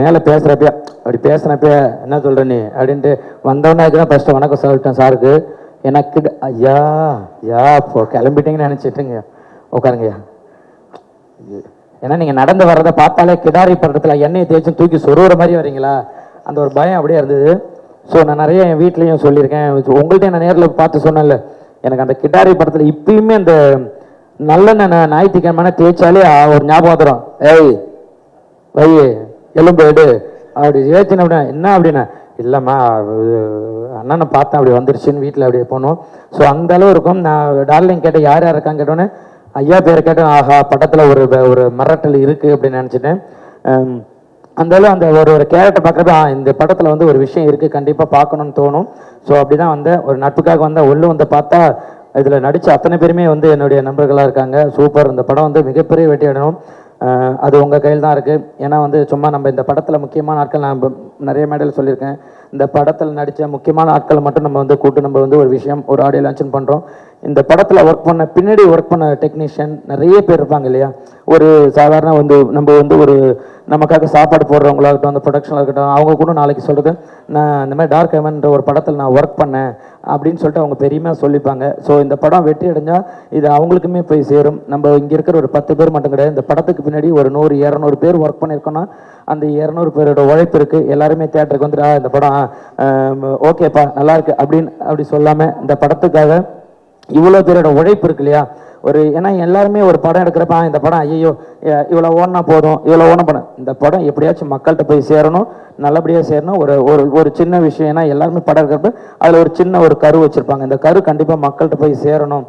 மேலே பேசுகிறப்ப அப்படி பேசுனப்ப என்ன சொல்கிற நீ அப்படின்ட்டு வந்தோன்னே தான் ஃபஸ்ட்டு வணக்கம் சொல்லிட்டேன் சாருக்கு. எனக்கு ஐயா இப்போ கிளம்பிட்டீங்கன்னு நினச்சிட்டுங்க. உட்காருங்கய்யா. ஏன்னா நீங்கள் நடந்து வர்றதை பார்த்தாலே கிடாரி படத்தில் எண்ணெயை தேய்ச்சி தூக்கி சொருகிற மாதிரி வரீங்களா, அந்த ஒரு பயம் அப்படியே இருந்தது. ஸோ நான் நிறைய என் வீட்லேயும் சொல்லியிருக்கேன், உங்கள்கிட்ட நான் நேரில் பார்த்து சொன்னேன்ல, எனக்கு அந்த கிடாரி படத்தில் இப்பயுமே அந்த நல்லெண்ணெய் ஞாயிற்றுக்கிழமை தேய்ச்சாலே ஒரு ஞாபகம் வந்துடும். ஏய் வை எலும்பு எடு அப்படி ஏற்றின அப்படின்னா என்ன அப்படின்னா, இல்லைம்மா அண்ணனை பார்த்தேன் அப்படி வந்துருச்சுன்னு வீட்டில் அப்படியே போனோம். ஸோ அந்த அளவு இருக்கும். நான் டார்லிங் கேட்டேன் யார் யார் இருக்கான்னு கேட்டோன்னே ஐயா பேரை கேட்டேன். ஆஹா, படத்தில் ஒரு மிரட்டல் இருக்குது அப்படின்னு நினச்சிட்டேன். அந்த அளவு அந்த ஒரு கேரக்டர் பார்க்குறப்ப இந்த படத்தில் வந்து ஒரு விஷயம் இருக்குது, கண்டிப்பாக பார்க்கணுன்னு தோணும். ஸோ அப்படி தான் வந்தேன், ஒரு நட்புக்காக வந்தேன். உள்ளே வந்து பார்த்தா இதில் நடித்த அத்தனை பேருமே வந்து என்னுடைய நண்பர்களாக இருக்காங்க. சூப்பர். இந்த படம் வந்து மிகப்பெரிய வெற்றி அடையணும். அது உங்கள் கையில் தான் இருக்குது. ஏன்னா வந்து சும்மா நம்ம இந்த படத்தில் முக்கியமான ஆட்கள், நான் நிறைய மேடையில் சொல்லியிருக்கேன், இந்த படத்தில் நடித்த முக்கியமான ஆட்களை மட்டும் நம்ம வந்து கூட்டு நம்ம வந்து ஒரு விஷயம், ஒரு ஆடியோ லான்ச்சிங் பண்ணுறோம். இந்த படத்தில் ஒர்க் பண்ண பின்னாடி ஒர்க் பண்ண டெக்னீஷியன் நிறைய பேர் இருப்பாங்க இல்லையா. ஒரு சாதாரண வந்து நம்ம வந்து ஒரு நமக்காக சாப்பாடு போடுறவங்களாகட்டும், அந்த ப்ரொடக்ஷனாக இருக்கட்டும், அவங்க கூட நாளைக்கு சொல்கிறது நான் இந்த மாதிரி டார்க் ஹெவன்ன்ற ஒரு படத்தில் நான் ஒர்க் பண்ணேன் அப்படின்னு சொல்லிட்டு அவங்க பெருமையாக சொல்லிப்பாங்க. ஸோ இந்த படம் வெற்றி அடைஞ்சால் இது அவங்களுக்குமே போய் சேரும். நம்ம இங்கே இருக்கிற ஒரு 10 பேர் மட்டும் கிடையாது, இந்த படத்துக்கு பின்னாடி ஒரு 100-200 பேர் ஒர்க் பண்ணியிருக்கோன்னா அந்த 200 பேரோட உழைப்பு இருக்குது. எல்லாருமே தேட்டருக்கு வந்துட்டு இந்த படம் ஓகேப்பா நல்லா இருக்கு அப்படி சொல்லாமல் இந்த படத்துக்காக இவ்வளோ பேரோட உழைப்பு இருக்கு இல்லையா. ஏன்னா எல்லாருமே ஒரு படம் எடுக்கிறப்ப இந்த படம் ஐயோ இவ்வளோ ஓடனா போதும், இவ்வளோ ஓன படம், இந்த படம் எப்படியாச்சும் மக்கள்கிட்ட போய் சேரணும், நல்லபடியாக சேரணும். ஒரு சின்ன விஷயம், ஏன்னா எல்லாருமே படம் எடுக்கிறப்ப அதில் ஒரு சின்ன ஒரு கரு வச்சுருப்பாங்க, இந்த கரு கண்டிப்பாக மக்கள்கிட்ட போய் சேரணும்.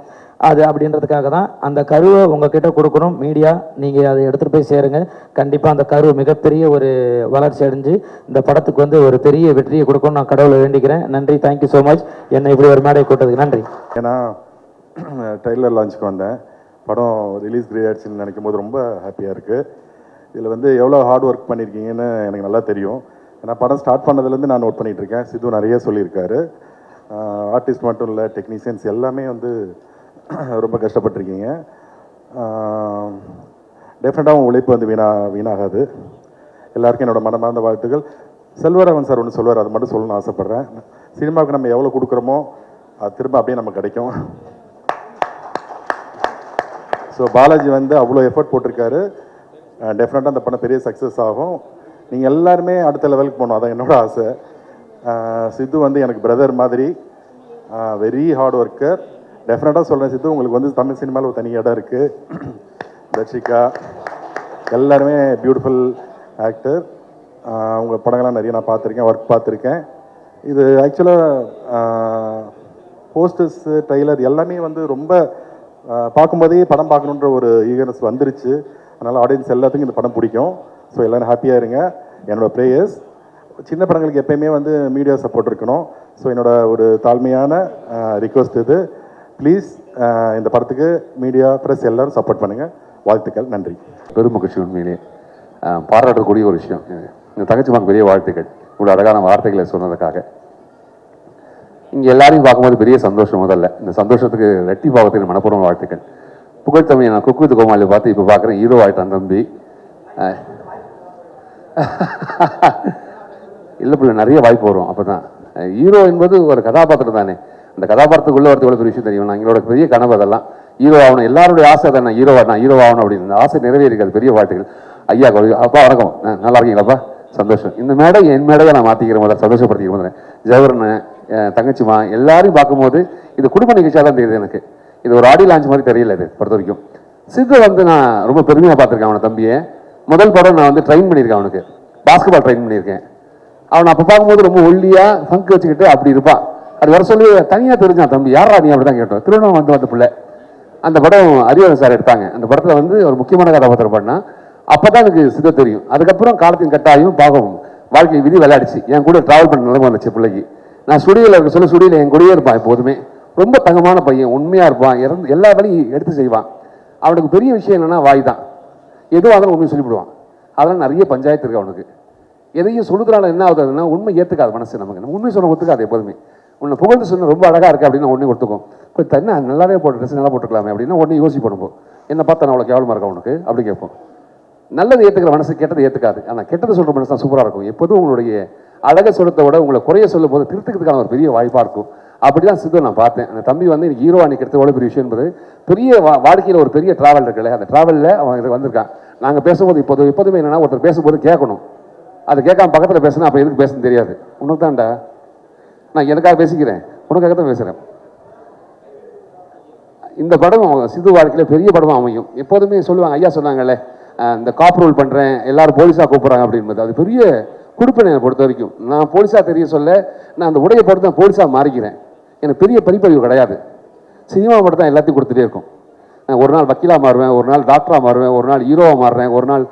அது அப்படின்றதுக்காக தான் அந்த கருவை உங்ககிட்ட கொடுக்கணும். மீடியா நீங்கள் அதை எடுத்துகிட்டு போய் சேருங்க. கண்டிப்பாக அந்த கரு மிகப்பெரிய ஒரு வளர்ச்சி அடைஞ்சு இந்த படத்துக்கு வந்து ஒரு பெரிய வெற்றியை கொடுக்கணும்னு நான் கடவுளை வேண்டிக்கிறேன். நன்றி, தேங்க்யூ ஸோ மச் என்னை இப்படி ஒரு மேடை கூட்டதுக்கு நன்றி. ஏன்னா ட்ரெய்லர் லான்ச்சுக்கு வந்தேன், படம் ரிலீஸ் ஆயிடுச்சுன்னு நினைக்கும் போது ரொம்ப ஹாப்பியாக இருக்குது. இதில் வந்து எவ்வளோ ஹார்ட் ஒர்க் பண்ணியிருக்கீங்கன்னு எனக்கு நல்லா தெரியும். ஏன்னா படம் ஸ்டார்ட் பண்ணதுலேருந்து நான் நோட் பண்ணிகிட்ருக்கேன். சித்து நிறைய சொல்லியிருக்காரு. ஆர்டிஸ்ட் மட்டும் இல்லை, டெக்னீஷியன்ஸ் எல்லாமே வந்து ரொம்ப கஷ்டப்பட்டிருக்கீங்க. டெஃபினட்டாக உழைப்பு வந்து வீணாகாது. எல்லாருக்கும் என்னோடய மனமார்ந்த வாழ்த்துக்கள். செல்வராகவன் சார் ஒன்று சொல்வார், அது மட்டும் சொல்லணும்னு ஆசைப்பட்றேன். சினிமாவுக்கு நம்ம எவ்வளோ கொடுக்குறோமோ அது திரும்ப அப்படியே நமக்கு கிடைக்கும். ஸோ பாலாஜி வந்து அவ்வளோ எஃபர்ட் போட்டிருக்காரு. டெஃபினட்டாக அந்த படம் பெரிய சக்ஸஸ் ஆகும். நீங்கள் எல்லாருமே அடுத்த லெவலுக்கு போகணும், அதான் என்னோட ஆசை. சித்து வந்து எனக்கு பிரதர் மாதிரி, வெரி ஹார்ட் ஒர்க்கர். டெஃபினட்டாக சொல்கிறேன் சித்து, உங்களுக்கு வந்து தமிழ் சினிமாவில் ஒரு தனி இடம் இருக்குது. தர்ஷிகா எல்லாருமே பியூட்டிஃபுல் ஆக்டர். அவங்க படங்கள்லாம் நிறைய நான் பார்த்துருக்கேன், ஒர்க் பார்த்துருக்கேன். இது ஆக்சுவலாக போஸ்டர்ஸு ட்ரெய்லர் எல்லாமே வந்து ரொம்ப பார்க்கும்போதே படம் பார்க்கணுன்ற ஒரு ஈகர்னஸ் வந்துருச்சு. அதனால் ஆடியன்ஸ் எல்லாத்துக்கும் இந்த படம் பிடிக்கும். ஸோ எல்லோரும் ஹாப்பியாக இருங்க. என்னோட ப்ரேயர்ஸ். சின்ன படங்களுக்கு எப்பயுமே வந்து மீடியா சப்போர்ட் இருக்கணும். ஸோ என்னோட ஒரு தாழ்மையான ரிக்வெஸ்ட் இது. ப்ளீஸ் இந்த படத்துக்கு மீடியா ப்ரெஸ் எல்லோரும் சப்போர்ட் பண்ணுங்கள். வாழ்த்துக்கள். நன்றி. பெரும் மகிழ்ச்சி. உண்மையிலே பாராட்டக்கூடிய ஒரு விஷயம். இந்த தங்கச்சிமாக்கு பெரிய வாழ்த்துக்கள், இவ்வளோ அழகான வார்த்தைகளை சொன்னதுக்காக. இங்கே எல்லாரையும் பார்க்கும்போது பெரிய சந்தோஷம். முதல்ல இந்த சந்தோஷத்துக்கு ரெட்டி பாவத்துக்கு மனப்பூர்வ வாழ்த்துக்கள். புகழ்த்தமிழ் நான் குக் வித் கோமாளி பார்த்து இப்போ பார்க்குறேன், ஹீரோ ஆகிட்டான் தம்பி. இல்லை பிள்ளை, நிறைய வாய்ப்பு வரும். அப்போ தான் ஹீரோ என்பது ஒரு கதாபாத்திரம் தானே. அந்த கதாபாத்திரத்துக்குள்ளே வரது எவ்வளோ பெரிய விஷயம் தெரியும். நான் எங்களோட பெரிய கனவு அதெல்லாம். ஹீரோ ஆகணும், எல்லாருடைய ஆசை தானே. ஹீரோ ஆகணும் அப்படின்னு. அந்த ஆசை நிறைவேறிக்காது. பெரிய வாழ்த்துக்கள். ஐயா அப்பா வணக்கம், நல்லா இருக்கீங்களாப்பா? சந்தோஷம். இந்த மேடை என் மேடையை நான் மாற்றிக்கிறேன், முதல்ல சந்தோஷப்படுத்திக்கிற முதல்ல. ஜவஹர்னு தங்கச்சிமா எல்லாரையும் பார்க்கும்போது இது குடும்ப நிகழ்ச்சியாக தான் தெரியுது எனக்கு. இது ஒரு ஆடியோ லான்ச் மாதிரி தெரியல. இது பொறுத்த வரைக்கும் சித்து வந்து நான் ரொம்ப பெருமையாக பார்த்துருக்கேன். அவனை தம்பியை முதல் படம் நான் வந்து ட்ரெயின் பண்ணியிருக்கேன். அவனுக்கு பாஸ்கெட்பால் ட்ரெயின் பண்ணியிருக்கேன். அவனை அப்போ பார்க்கும்போது ரொம்ப ஒல்லியாக ஃபங்க் வச்சுக்கிட்டு அப்படி இருப்பான். அது வர சொல்லி தனியாக தெரிஞ்சான் தம்பி. யாரா நீ அப்படி தான் கேட்டோம். திருவண்ணாமலை வந்த பிள்ளை. அந்த படம் அரியவன் சார் எடுத்தாங்க. அந்த படத்தில் வந்து ஒரு முக்கியமான கதாபாத்திரம் பண்ணா. அப்போ தான் எனக்கு சித்த தெரியும். அதுக்கப்புறம் காலத்தின் கட்டாயம் பாகவும் வாழ்க்கை விதி விளையாடிச்சு. என் கூட ட்ராவல் பண்ண நிலைமை வந்துச்சு பிள்ளைக்கு. நான் ஸ்டுடியோவில் இருக்க சொல்ல ஸ்டுடியோவில் என் கூடயே இருப்பான் எப்போதுமே. ரொம்ப தங்கமான பையன், உண்மையாக இருப்பான், எல்லா வேலையும் எடுத்து செய்வான். அவனுக்கு பெரிய விஷயம் என்னென்னா வாய் தான். எதுவாக இருந்தாலும் உண்மையை சொல்லிவிடுவான். அதெல்லாம் நிறைய பஞ்சாயத்து இருக்கு அவனுக்கு. எதையும் சொல்லுறதுனால என்ன ஆகுதுன்னா உண்மை ஏற்றுக்காது மனசு. நமக்கு நம்ம உண்மை சொன்ன ஒத்துக்காது. எப்போதுமே உன்னை புகழ்ந்து சொன்ன ரொம்ப அழகாக இருக்கு அப்படின்னு உடனே ஒத்துக்கும். கொஞ்சம் என்ன நல்லாவே போட்டு ட்ரெஸ் நல்லா போட்டுக்கலாமே அப்படின்னா உடனே யோசி பண்ணுவோம். என்ன பார்த்தா நான் அவ்வளோ கேவலமாக இருக்கா உனக்கு அப்படி கேட்போம். நல்லது ஏற்றுக்கிற மனசு கெட்டதை ஏற்றுக்காது. ஆனால் கெட்டதை சொல்கிற மனசு தான் சூப்பராக இருக்கும். எப்போதும் உங்களுடைய அழகை சொல்றதை விட உங்களை குறைய சொல்லும் போது திருத்துக்கிறதுக்கான ஒரு பெரிய வாய்ப்பாக இருக்கும். அப்படி தான் சித்து நான் பார்த்தேன். அந்த தம்பி வந்து எனக்கு ஹீரோ அன்னைக்கு எவ்வளோ பெரிய விஷயம் என்பது பெரிய வாழ்க்கையில் ஒரு பெரிய ட்ராவல் இருக்குல்ல. அந்த ட்ராவலில் அவன் இது வந்திருக்கான். நாங்கள் பேசும்போது எப்போதுமே என்னென்னா ஒருத்தர் பேசும்போது கேட்கணும். அது கேட்காம பக்கத்தில் பேசுனா அப்போ எதுக்கு பேசணும்னு தெரியாது. உனக்கு தான்டா நான் எனக்காக பேசிக்கிறேன், உனக்காக தான் பேசுகிறேன். இந்த படம் சித்து வாழ்க்கையில் பெரிய படமாக அமையும். எப்போதுமே சொல்லுவாங்க, ஐயா சொன்னாங்கல்ல, இந்த காப் ரோல் பண்ணுறேன் எல்லாரும் போலீஸாக கூப்பிட்றாங்க அப்படின்றது. அது பெரிய கொடுப்பேன் என்னை பொறுத்த வரைக்கும். நான் போலீஸாக தெரிய சொல்ல நான் அந்த உடையை பொறுத்து தான் போலீஸாக மாறிக்கிறேன். எனக்கு பெரிய படிப்பறிவு கிடையாது. சினிமா மட்டும் தான் எல்லாத்தையும் கொடுத்துட்டே இருக்கும். ஒரு நாள் வக்கீலாக மாறுவேன், ஒரு நாள் டாக்டராக மாறுவேன், ஒரு நாள் ஹீரோவாக மாறுறேன், ஒரு நாள்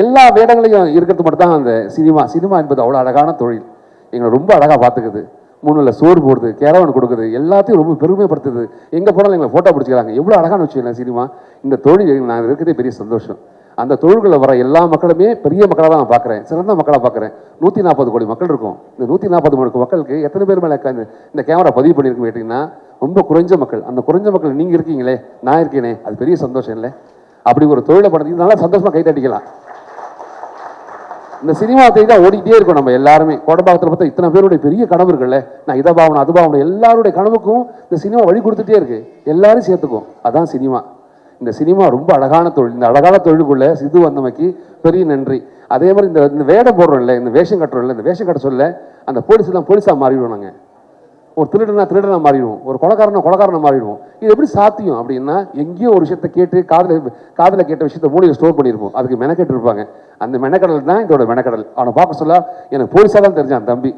எல்லா வேடங்களையும் இருக்கிறது மட்டும் தான் அந்த சினிமா. சினிமா என்பது அவ்வளோ அழகான தொழில். எங்களை ரொம்ப அழகாக பார்த்துக்குது. மூணுல சோறு போடுது, கேரவன் கொடுக்குது, எல்லாத்தையும் ரொம்ப பெருமைப்படுத்துது. எங்கே போனாலும் எங்களை ஃபோட்டோ பிடிச்சிக்கிறாங்க. எவ்வளோ அழகான விஷயம் சினிமா. இந்த தொழில் நான் இருக்கிறதே பெரிய சந்தோஷம். அந்த தொழில்களில் வர எல்லா மக்களுமே பெரிய மக்களாக தான் நான் பார்க்குறேன், சிறந்த மக்களாக பார்க்குறேன். 140 கோடி மக்கள் இருக்கும். இந்த 140 கோடி மக்களுக்கு எத்தனை பேர் மேலே இந்த கேமரா பதிவு பண்ணியிருக்கு கேட்டிங்கன்னா ரொம்ப குறைஞ்ச மக்கள். அந்த குறைஞ்ச மக்கள் நீங்கள் இருக்கீங்களே, நான் இருக்கேனே, அது பெரிய சந்தோஷம் இல்லை? அப்படி ஒரு தொழிலை பண்ணுறது நல்லா சந்தோஷமாக கை தட்டிக்கலாம். இந்த சினிமா தான் ஓடிக்கிட்டே இருக்கும். நம்ம எல்லாருமே கோடம்பாக்கத்தில் பார்த்தா இத்தனை பேருடைய பெரிய கனவு இருக்குல்ல. நான் இதை பாவணும் அது பாவணும், எல்லாருடைய கனவுக்கும் இந்த சினிமா வழி கொடுத்துட்டே இருக்கு. எல்லாரும் சேர்த்துக்கும். அதான் சினிமா. இந்த சினிமா ரொம்ப அழகான தொழில். இந்த அழகான தொழிலுக்குள்ள சித்து வந்தமைக்கு பெரிய நன்றி. அதே மாதிரி இந்த வேடம் போடுறோம் இல்லை, இந்த வேஷம் கட்டுறோம் இல்லை, இந்த வேஷம் கட்ட சொல்ல அந்த போலீஸாக மாறிடுவோம். நாங்கள் ஒரு திருடனா மாறிடுவோம், ஒரு கொலைக்காரனை மாறிடுவோம். இது எப்படி சாத்தியம் அப்படின்னா, எங்கேயோ ஒரு விஷயத்தை கேட்டு காதில் கேட்ட விஷயத்தை மூலையில் ஸ்டோர் பண்ணியிருப்போம். அதுக்கு மெனக்கெட்டு இருப்பாங்க. அந்த மெனக்கடல் தான் இதோட மெனக்கடல். அவனை பார்க்க சொல்ல எனக்கு போலீஸாக தான் தெரிஞ்சான் தம்பி.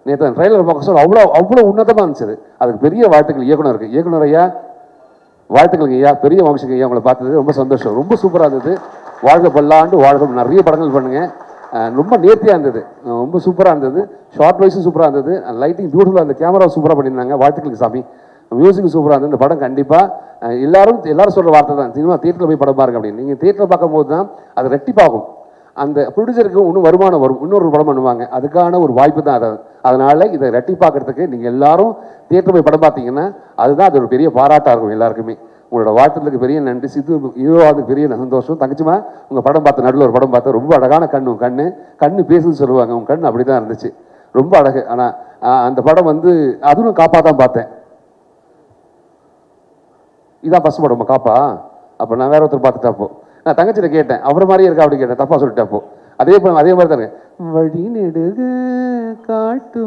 நேற்று அந்த ட்ரெயிலர் பார்க்க சொல்ல அவ்வளோ உன்னதமாக இருந்துச்சு. அதுக்கு பெரிய வாழ்த்துக்கள் இயக்குனர் ஐயா. வாழ்த்துக்கள் ஐயா, பெரிய வம்சங்க ஐயா. உங்களை பார்த்தது ரொம்ப சந்தோஷம். ரொம்ப சூப்பராக இருந்தது. வாழ்க பல்லாண்டு வாழ்க. நிறைய படங்கள் பண்ணுங்க. ரொம்ப நேர்த்தியாக இருந்தது, ரொம்ப சூப்பராக இருந்தது. ஷார்ட் வைஸும் சூப்பராக இருந்தது. லைட்டிங் பியூட்டிஃபுல்லாக, அந்த கேமரா சூப்பராக பண்ணியிருந்தாங்க. வாழ்த்துக்களுக்கு சாமி. மியூசிக் சூப்பராக இருந்தது. இந்த படம் கண்டிப்பாக எல்லாரும் சொல்கிற வார்த்தை தான், சினிமா தியேட்டரில் போய் படம் பாருங்க அப்படின்னு. நீங்கள் தியேட்டரில் பார்க்கும்போது தான் அது ரெட்டிப்பாகும். அந்த ப்ரொடியூசருக்கு இன்னும் வருமானம் வரும், இன்னொரு படம் பண்ணுவாங்க. அதுக்கான ஒரு வாய்ப்பு தான் அது. அதனால் இதை ரெட்டிப்பாக்கிறதுக்கு நீங்கள் எல்லாரும் தியேட்டர் போய் படம் பார்த்தீங்கன்னா அதுதான் அது ஒரு பெரிய பாராட்டாக இருக்கும் எல்லாருக்குமே. உங்களோட வாழ்த்துக்கு பெரிய நன்றி. சித்து ஹீரோவாதுக்கு பெரிய சந்தோஷம். தங்கச்சிமா உங்கள் படம் பார்த்த நடுவில் ஒரு படம் பார்த்தேன், ரொம்ப அழகான கண்ணு பேசுன்னு சொல்லுவாங்க. உங்கள் கண் அப்படி தான் இருந்துச்சு, ரொம்ப அழகு. ஆனால் அந்த படம் வந்து அதுவும் காப்பா தான் பார்த்தேன். இதான் ஃபஸ்ட் படம் காப்பா. அப்போ நான் வேற ஒருத்தர் பார்த்துட்டாப்போ நான் தங்கச்சிட்ட கேட்டேன், அவர் மாதிரியே இருக்கா அப்படின்னு கேட்டேன். தப்பா சொல்லிட்டாப்போ. அதே மாதிரி தானே வழி நெடுக காட்டு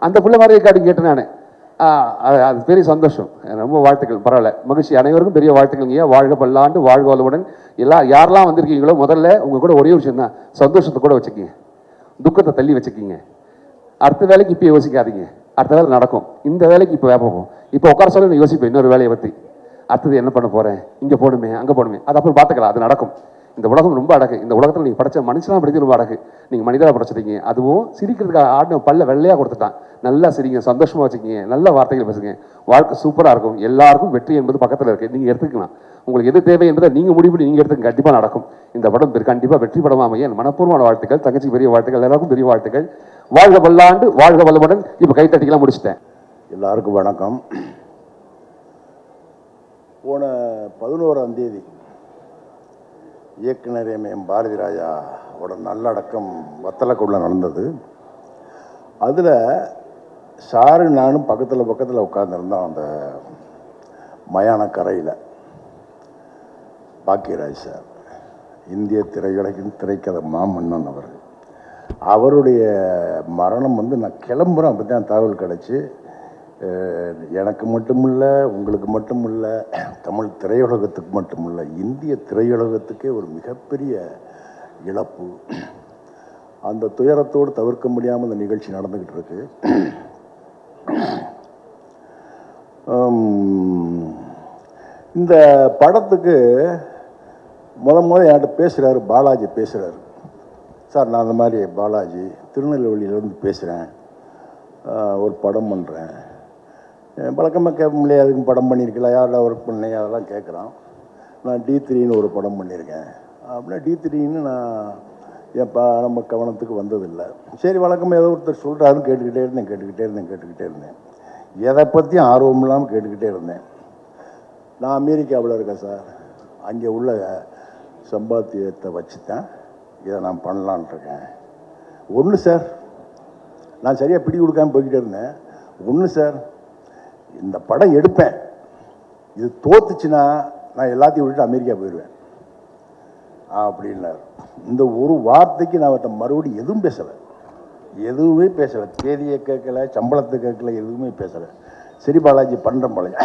அந்த பிள்ளை மாதிரியே இருக்கா அப்படின்னு கேட்டேன் நான். அது பெரிய சந்தோஷம். ரொம்ப வாழ்த்துக்கள். பரவாயில்ல, மகிழ்ச்சி. அனைவருக்கும் பெரிய வாழ்த்துக்கள். வாழ்க பல்லாண்டு, வாழ்க வளமுடன். யாரெல்லாம் வந்திருக்கீங்களோ முதல்ல உங்க கூட ஒரே விஷயம் தான், சந்தோஷத்தை கூட வச்சுக்கிங்க, துக்கத்தை தள்ளி வச்சுக்கிங்க. அடுத்த வேலைக்கு இப்போ யோசிக்காதீங்க, அடுத்த வேலை நடக்கும். இந்த வேலைக்கு இப்போ பார்ப்போம். இப்போ உட்கார சொல்ல நான் யோசிப்பேன் இன்னொரு வேலையை பற்றி. அடுத்தது என்ன பண்ண போகிறேன், இங்கே போகணுமே அங்கே போகணுமே, அது அப்புறம் பார்த்துக்கலாம், அது நடக்கும். இந்த உலகம் ரொம்ப அழகு. இந்த உலகத்தில் நீங்கள் படைச்ச மனுஷனாக படிக்கிறது ரொம்ப அழகு. நீங்கள் மனிதராக படைச்சிட்டீங்க. அதுவும் சிரிக்கிறதுக்காக ஆடின பல்ல வெள்ளையாக கொடுத்துட்டான். நல்லா சிரிங்க, சந்தோஷமாக வச்சுக்கிங்க, நல்ல வார்த்தைகள் பேசுங்க, வாழ்க்கை சூப்பராக இருக்கும். எல்லாருக்கும் வெற்றி என்பது பக்கத்தில் இருக்குது, நீங்கள் எடுத்துக்கலாம். உங்களுக்கு எது தேவை என்பதை நீங்கள் முடிவு பண்ணி நீங்கள் எடுத்துக்க, கண்டிப்பாக நடக்கும். இந்த படம் கண்டிப்பாக வெற்றி படமாக அமைய என் மனப்பூர்வமான வாழ்த்துக்கள். தங்கச்சிக்கு பெரிய வாழ்த்துக்கள், எல்லாருக்கும் பெரிய வாழ்த்துக்கள். வாழ்க வல்லாண்டு, வாழ்க வல்லமுடன். இப்போ கைத்தட்டிக்கலாம் முடிச்சிட்டேன். எல்லாருக்கும் வணக்கம். போன 11ஆம் தேதி இயக்குனர் எம் பாரதி ராஜாவோட நல்லடக்கம் வத்தலக்குள்ள நடந்தது. அதில் சாரு நானும் பக்கத்தில் உட்காந்துருந்தோம் அந்த மயான கரையில். பாக்கியராஜ் சார் இந்திய திரையுலகின் திரைக்கதை மாமன்னன் அவருடைய மரணம் நான் கிளம்புறேன். அப்படி தான் தகவல் கிடச்சி. எனக்கு மட்டும் இல்லை, உங்களுக்கு மட்டும் இல்லை, தமிழ் திரையுலகத்துக்கு மட்டும் இல்லை, இந்திய திரையுலகத்துக்கே ஒரு மிகப்பெரிய இழப்பு. அந்த துயரத்தோடு தவிர்க்க முடியாமல் இந்த நிகழ்ச்சி நடந்துக்கிட்டு இருக்கு. இந்த படத்துக்கு முதல் என்கிட்ட பேசுகிறாரு பாலாஜி. பேசுகிறாரு, சார் நான் அந்த மாதிரி பாலாஜி திருநெல்வேலியிலேருந்து பேசுகிறேன், ஒரு படம் பண்ணுறேன். பழக்கமாக கேட்க முடியாது, அதுக்கு படம் பண்ணியிருக்கலாம், யாரெல்லாம் ஒர்க் பண்ணேன் அதெல்லாம் கேட்குறான். நான் D3ன்னு ஒரு படம் பண்ணியிருக்கேன் அப்படின்னா D3ன்னு நான் நம்ம கவனத்துக்கு வந்ததில்லை. சரி, வழக்கமாக ஏதோ ஒருத்தர் சொல்கிறாருன்னு கேட்டுக்கிட்டே இருந்தேன். எதை பற்றியும் ஆர்வம் இல்லாமல் கேட்டுக்கிட்டே இருந்தேன். நான் அமெரிக்காவில் இருக்கேன் சார், அங்கே உள்ள சம்பாத்தியத்தை வச்சு தான் இதை நான் பண்ணலான் இருக்கேன். ஒன்று சார், நான் சரியாக பிடி கொடுக்காமல் போய்கிட்டே இருந்தேன். ஒன்று சார், இந்த படம் எடுப்பேன், இது தோத்துச்சுன்னா நான் எல்லாத்தையும் விட்டுட்டு அமெரிக்கா போயிடுவேன் அப்படின்னார். இந்த ஒரு வார்த்தைக்கு நான் அவர்கிட்ட மறுபடியும் எதுவுமே பேசலை. தேதியை கேட்கல, சம்பளத்தை கேட்கல, எதுவுமே பேசலை. சரி பாலாஜி பண்ணுறேன் பாலாஜி.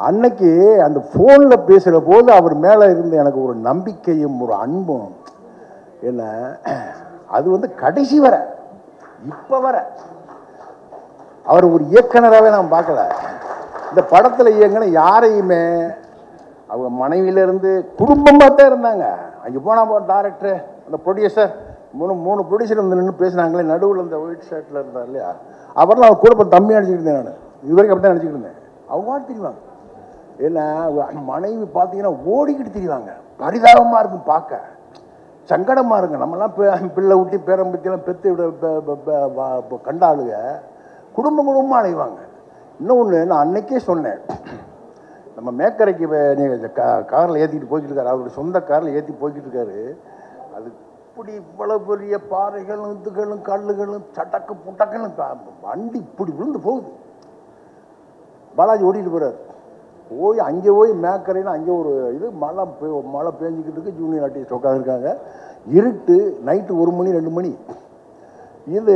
அன்னைக்கு அந்த ஃபோனில் பேசுகிற போது அவர் மேலே இருந்த எனக்கு ஒரு நம்பிக்கையும் ஒரு அன்பும் என்ன, அது கடைசி வர இப்போ வர அவர் ஒரு இயக்குனராகவே நான் பார்க்கல. இந்த படத்தில் இயங்கின யாரையுமே அவங்க மனைவியிலேருந்து குடும்பமாக தான் இருந்தாங்க. அங்கே போனால் டைரக்டரு, அந்த ப்ரொடியூசர், மூணு ப்ரொடியூசர் நின்று பேசினாங்களே, நடுவில் இந்த ஒயிட் ஷர்ட்டில் இருந்தார் இல்லையா, அவரெல்லாம் அவர் கூட இப்போ தம்பி நினச்சிக்கிட்டு இருந்தேன். நான் இது வரைக்கும் அப்படி தான் நினச்சிக்கிட்டு இருந்தேன். அவங்க தெரியுவாங்க. ஏன்னா மனைவி பார்த்தீங்கன்னா ஓடிக்கிட்டு தெரியுவாங்க. பரிதாபமாக இருக்கும், பார்க்க சங்கடமாக இருக்கும். நம்மலாம் பிள்ளை ஊட்டி பேரம்பத்தியெல்லாம் பெற்று விட கண்டாளுங்க குடும்பமாக அலைவாங்க. இன்னொன்று நான் அன்னைக்கே சொன்னேன், நம்ம மேக்கரைக்கு நீங்கள் காரில் ஏற்றிக்கிட்டு போய்கிட்டு இருக்காரு, அவருடைய சொந்த காரில் ஏற்றி போய்கிட்டு இருக்காரு. அது இப்படி இவ்வளோ பெரிய பாறைகளும் இதுகளும் கல்லுகளும் சட்டக்கு புட்டக்குன்னு வண்டி இப்படி விழுந்து போகுது. பாலாஜி ஓடிட்டு போகிறார். அங்கே போய் மேக்கரைன்னு அங்கே ஒரு இது மழை பேஞ்சிக்கிட்டு இருக்கு. ஜூனியர் ஆர்டிஸ்ட் உட்காந்துருக்காங்க. இருட்டு, நைட்டு 1 மணி 2 மணி. இது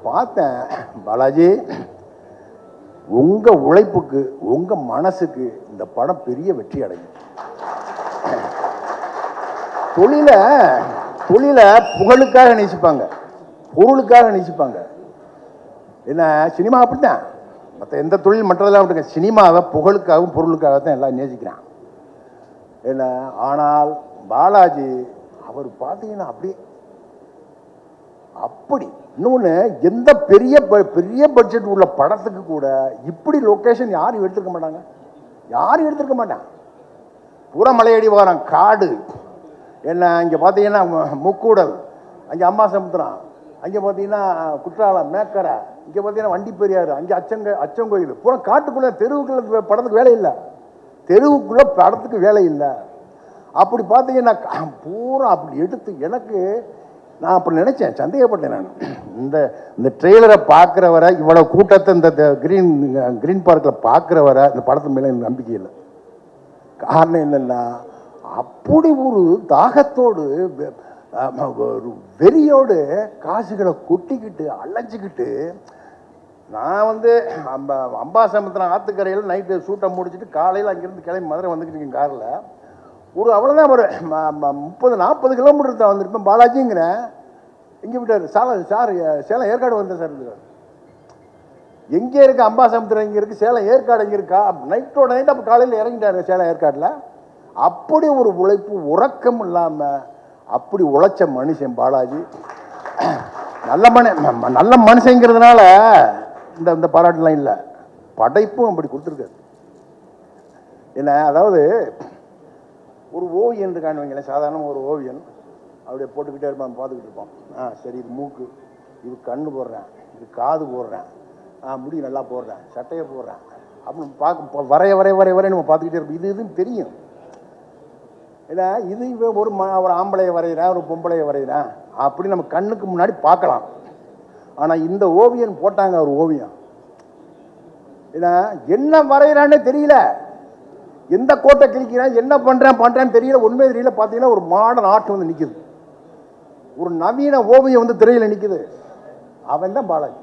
பார்த்தேன், பாலாஜி உங்கள் உழைப்புக்கு உங்கள் மனசுக்கு இந்த படம் பெரிய வெற்றி அடையும். தொழிலை புகழுக்காக நேசிப்பாங்க, பொருளுக்காக நேசிப்பாங்க. என்ன சினிமா அப்படித்தான், மற்ற எந்த தொழில் மற்றதெல்லாம் விட்டுங்க, சினிமாவை புகழுக்காகவும் பொருளுக்காகத்தான் எல்லாம் நேசிக்கிறான். என்ன ஆனால் பாலாஜி அவர் பார்த்தீங்கன்னா அப்படி இன்னொன்று, எந்த பெரிய பட்ஜெட் உள்ள படத்துக்கு கூட இப்படி லொக்கேஷன் யாரும் எடுத்துருக்க மாட்டாங்க. பூரா மலையடி வாரம், காடு, என்ன இங்கே பார்த்தீங்கன்னா முக்கூடல், அங்கே அம்மா சமுத்திரம், அங்கே பார்த்தீங்கன்னா குற்றாலம், மேக்கரை, இங்கே பார்த்தீங்கன்னா வண்டி பெரியாறு, அங்கே அச்சங்கோயில், பூரா காட்டுக்குள்ளே, தெருவுக்குள்ள படத்துக்கு வேலை இல்லை. தெருவுக்குள்ளே படத்துக்கு வேலை இல்லை. அப்படி பார்த்தீங்கன்னா பூரா அப்படி எடுத்து எனக்கு நான் அப்படி நினச்சேன், சந்தேகப்பட்டேன். நான் இந்த ட்ரெய்லரை பார்க்குற வரை, இவ்வளோ கூட்டத்தை இந்த கிரீன் பார்க்கில் பார்க்குற வரை இந்த படத்து மேலே எனக்கு நம்பிக்கை இல்லை. காரணம் என்னென்னா, அப்படி ஒரு தாகத்தோடு வெறியோடு காசுகளை கொட்டிக்கிட்டு அலைஞ்சிக்கிட்டு, நான் அம்பாசமுத்திரம் ஆற்றுக்கரையில் நைட்டு ஷூட்டை முடிச்சுட்டு காலையில் அங்கேருந்து கிளம்பி மதுரை வந்துக்கிட்டு இருக்கேன் காரில். அவ்வளோதான் ஒரு 30-40 கிலோமீட்டர் தான் வந்திருப்பேன். பாலாஜிங்கிறேன், எங்கே விட்டார் சார் சேலம் ஏற்காடு வந்தேன் சார் இருந்தார். எங்கே இருக்குது அம்பாசமுத்திரம் இங்கே இருக்குது, சேலம் ஏற்காடு எங்கே இருக்கா, நைட்டோட நைட் அப்போ காலையில் இறங்கிட்டாரு சேலம் ஏற்காடில். அப்படி ஒரு உழைப்பு உறக்கம் இல்லாமல் அப்படி உழைச்ச மனுஷன் பாலாஜி. நல்ல மனுஷங்கிறதுனால இந்த பாராட்டுலாம் இல்லை, படைப்பும் அப்படி கொடுத்துருக்காரு. என்ன அதாவது ஒரு ஓவியன் இருக்கான்னு வைங்களேன், சாதாரண ஒரு ஓவியன் அப்படியே போட்டுக்கிட்டே இருப்பான், பார்த்துக்கிட்டு இருப்பான். சரி இது மூக்கு, இது கண்ணு போடுறேன், இது காது போடுறேன், முடி நல்லா போடுறேன், சட்டையை போடுறேன் அப்படின்னு பார்க்க வரைய நம்ம பார்த்துக்கிட்டே இருப்போம். இதுன்னு தெரியும். ஏன்னா இது ஒரு ஆம்பளையை வரைகிறேன், ஒரு பொம்பளையை வரைகிறேன் அப்படி நம்ம கண்ணுக்கு முன்னாடி பார்க்கலாம். ஆனால் இந்த ஓவியன் போட்டாங்க ஒரு ஓவியம், ஏன்னா என்ன வரைகிறான்னு தெரியல, எந்த கோட்டை கிழிக்கிறேன், என்ன பண்ணுறேன்னு தெரியல, உண்மை தெரியல. பார்த்தீங்கன்னா ஒரு மாடர்ன் ஆர்ட் வந்து நிற்குது, ஒரு நவீன ஓவியம் வந்து திரையில் நிற்குது. அவன் தான் பாலாஜி.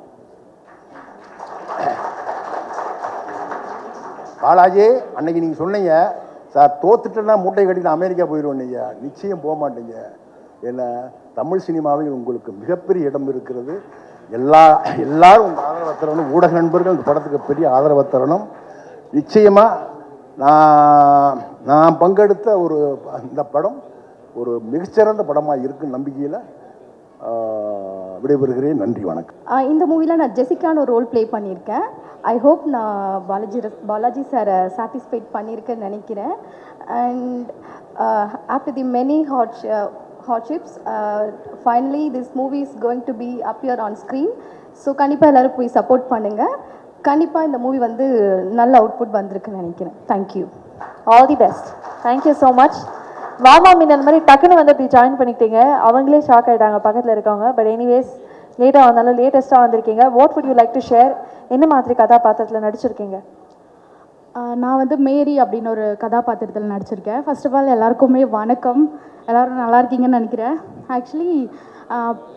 பாலாஜி அன்னைக்கு நீங்கள் சொன்னீங்க சார், தோத்துட்டேன்னா மூட்டை கட்டிட்டு அமெரிக்கா போயிடுவோம். நீங்கள் நிச்சயம் போக மாட்டீங்க. ஏன்னா தமிழ் சினிமாவில் உங்களுக்கு மிகப்பெரிய இடம் இருக்கிறது. எல்லாரும் உங்கள் ஆதரவை தரணும். ஊடக நண்பர்கள் இந்த படத்துக்கு பெரிய ஆதரவை தரணும். நிச்சயமாக நான் பங்கெடுத்த இந்த படம் ஒரு மிகச்சிறந்த படமாக இருக்குன்னு நம்பிக்கையில் விடைபெறுகிறேன். நன்றி, வணக்கம். இந்த மூவியில் நான் ஜெசிகான்னு ஒரு ரோல் ப்ளே பண்ணியிருக்கேன். ஐ ஹோப் நான் பாலாஜி சாரை சாட்டிஸ்ஃபைட் பண்ணியிருக்கேன்னு நினைக்கிறேன். And after the many hardships, finally this movie is going to be appear on screen. So கண்டிப்பாக எல்லோரும் போய் சப்போர்ட் பண்ணுங்கள். கண்டிப்பாக இந்த மூவி வந்து நல்ல அவுட்புட் வந்திருக்குன்னு நினைக்கிறேன். Thank you, all the best. Thank you so much. வாமா மீன் அந்த மாதிரி டக்குன்னு வந்து இப்படி ஜாயின் பண்ணிக்கிட்டீங்க, அவங்களே ஷாக் ஆகிட்டாங்க பக்கத்தில் இருக்கவங்க. பட் எனிவேஸ் லேட்டாக வந்தாலும் லேட்டஸ்ட்டாக வந்திருக்கீங்க. What would you like to share? என்ன மாதிரி கதாபாத்திரத்தில் நடிச்சிருக்கீங்க? நான் வந்து மேரி அப்படின்னு ஒரு கதாபாத்திரத்தில் நடிச்சிருக்கேன். ஃபர்ஸ்ட் ஆஃப் ஆல் எல்லாருக்குமே வணக்கம். எல்லோரும் நல்லா இருக்கீங்கன்னு நினைக்கிறேன். ஆக்சுவலி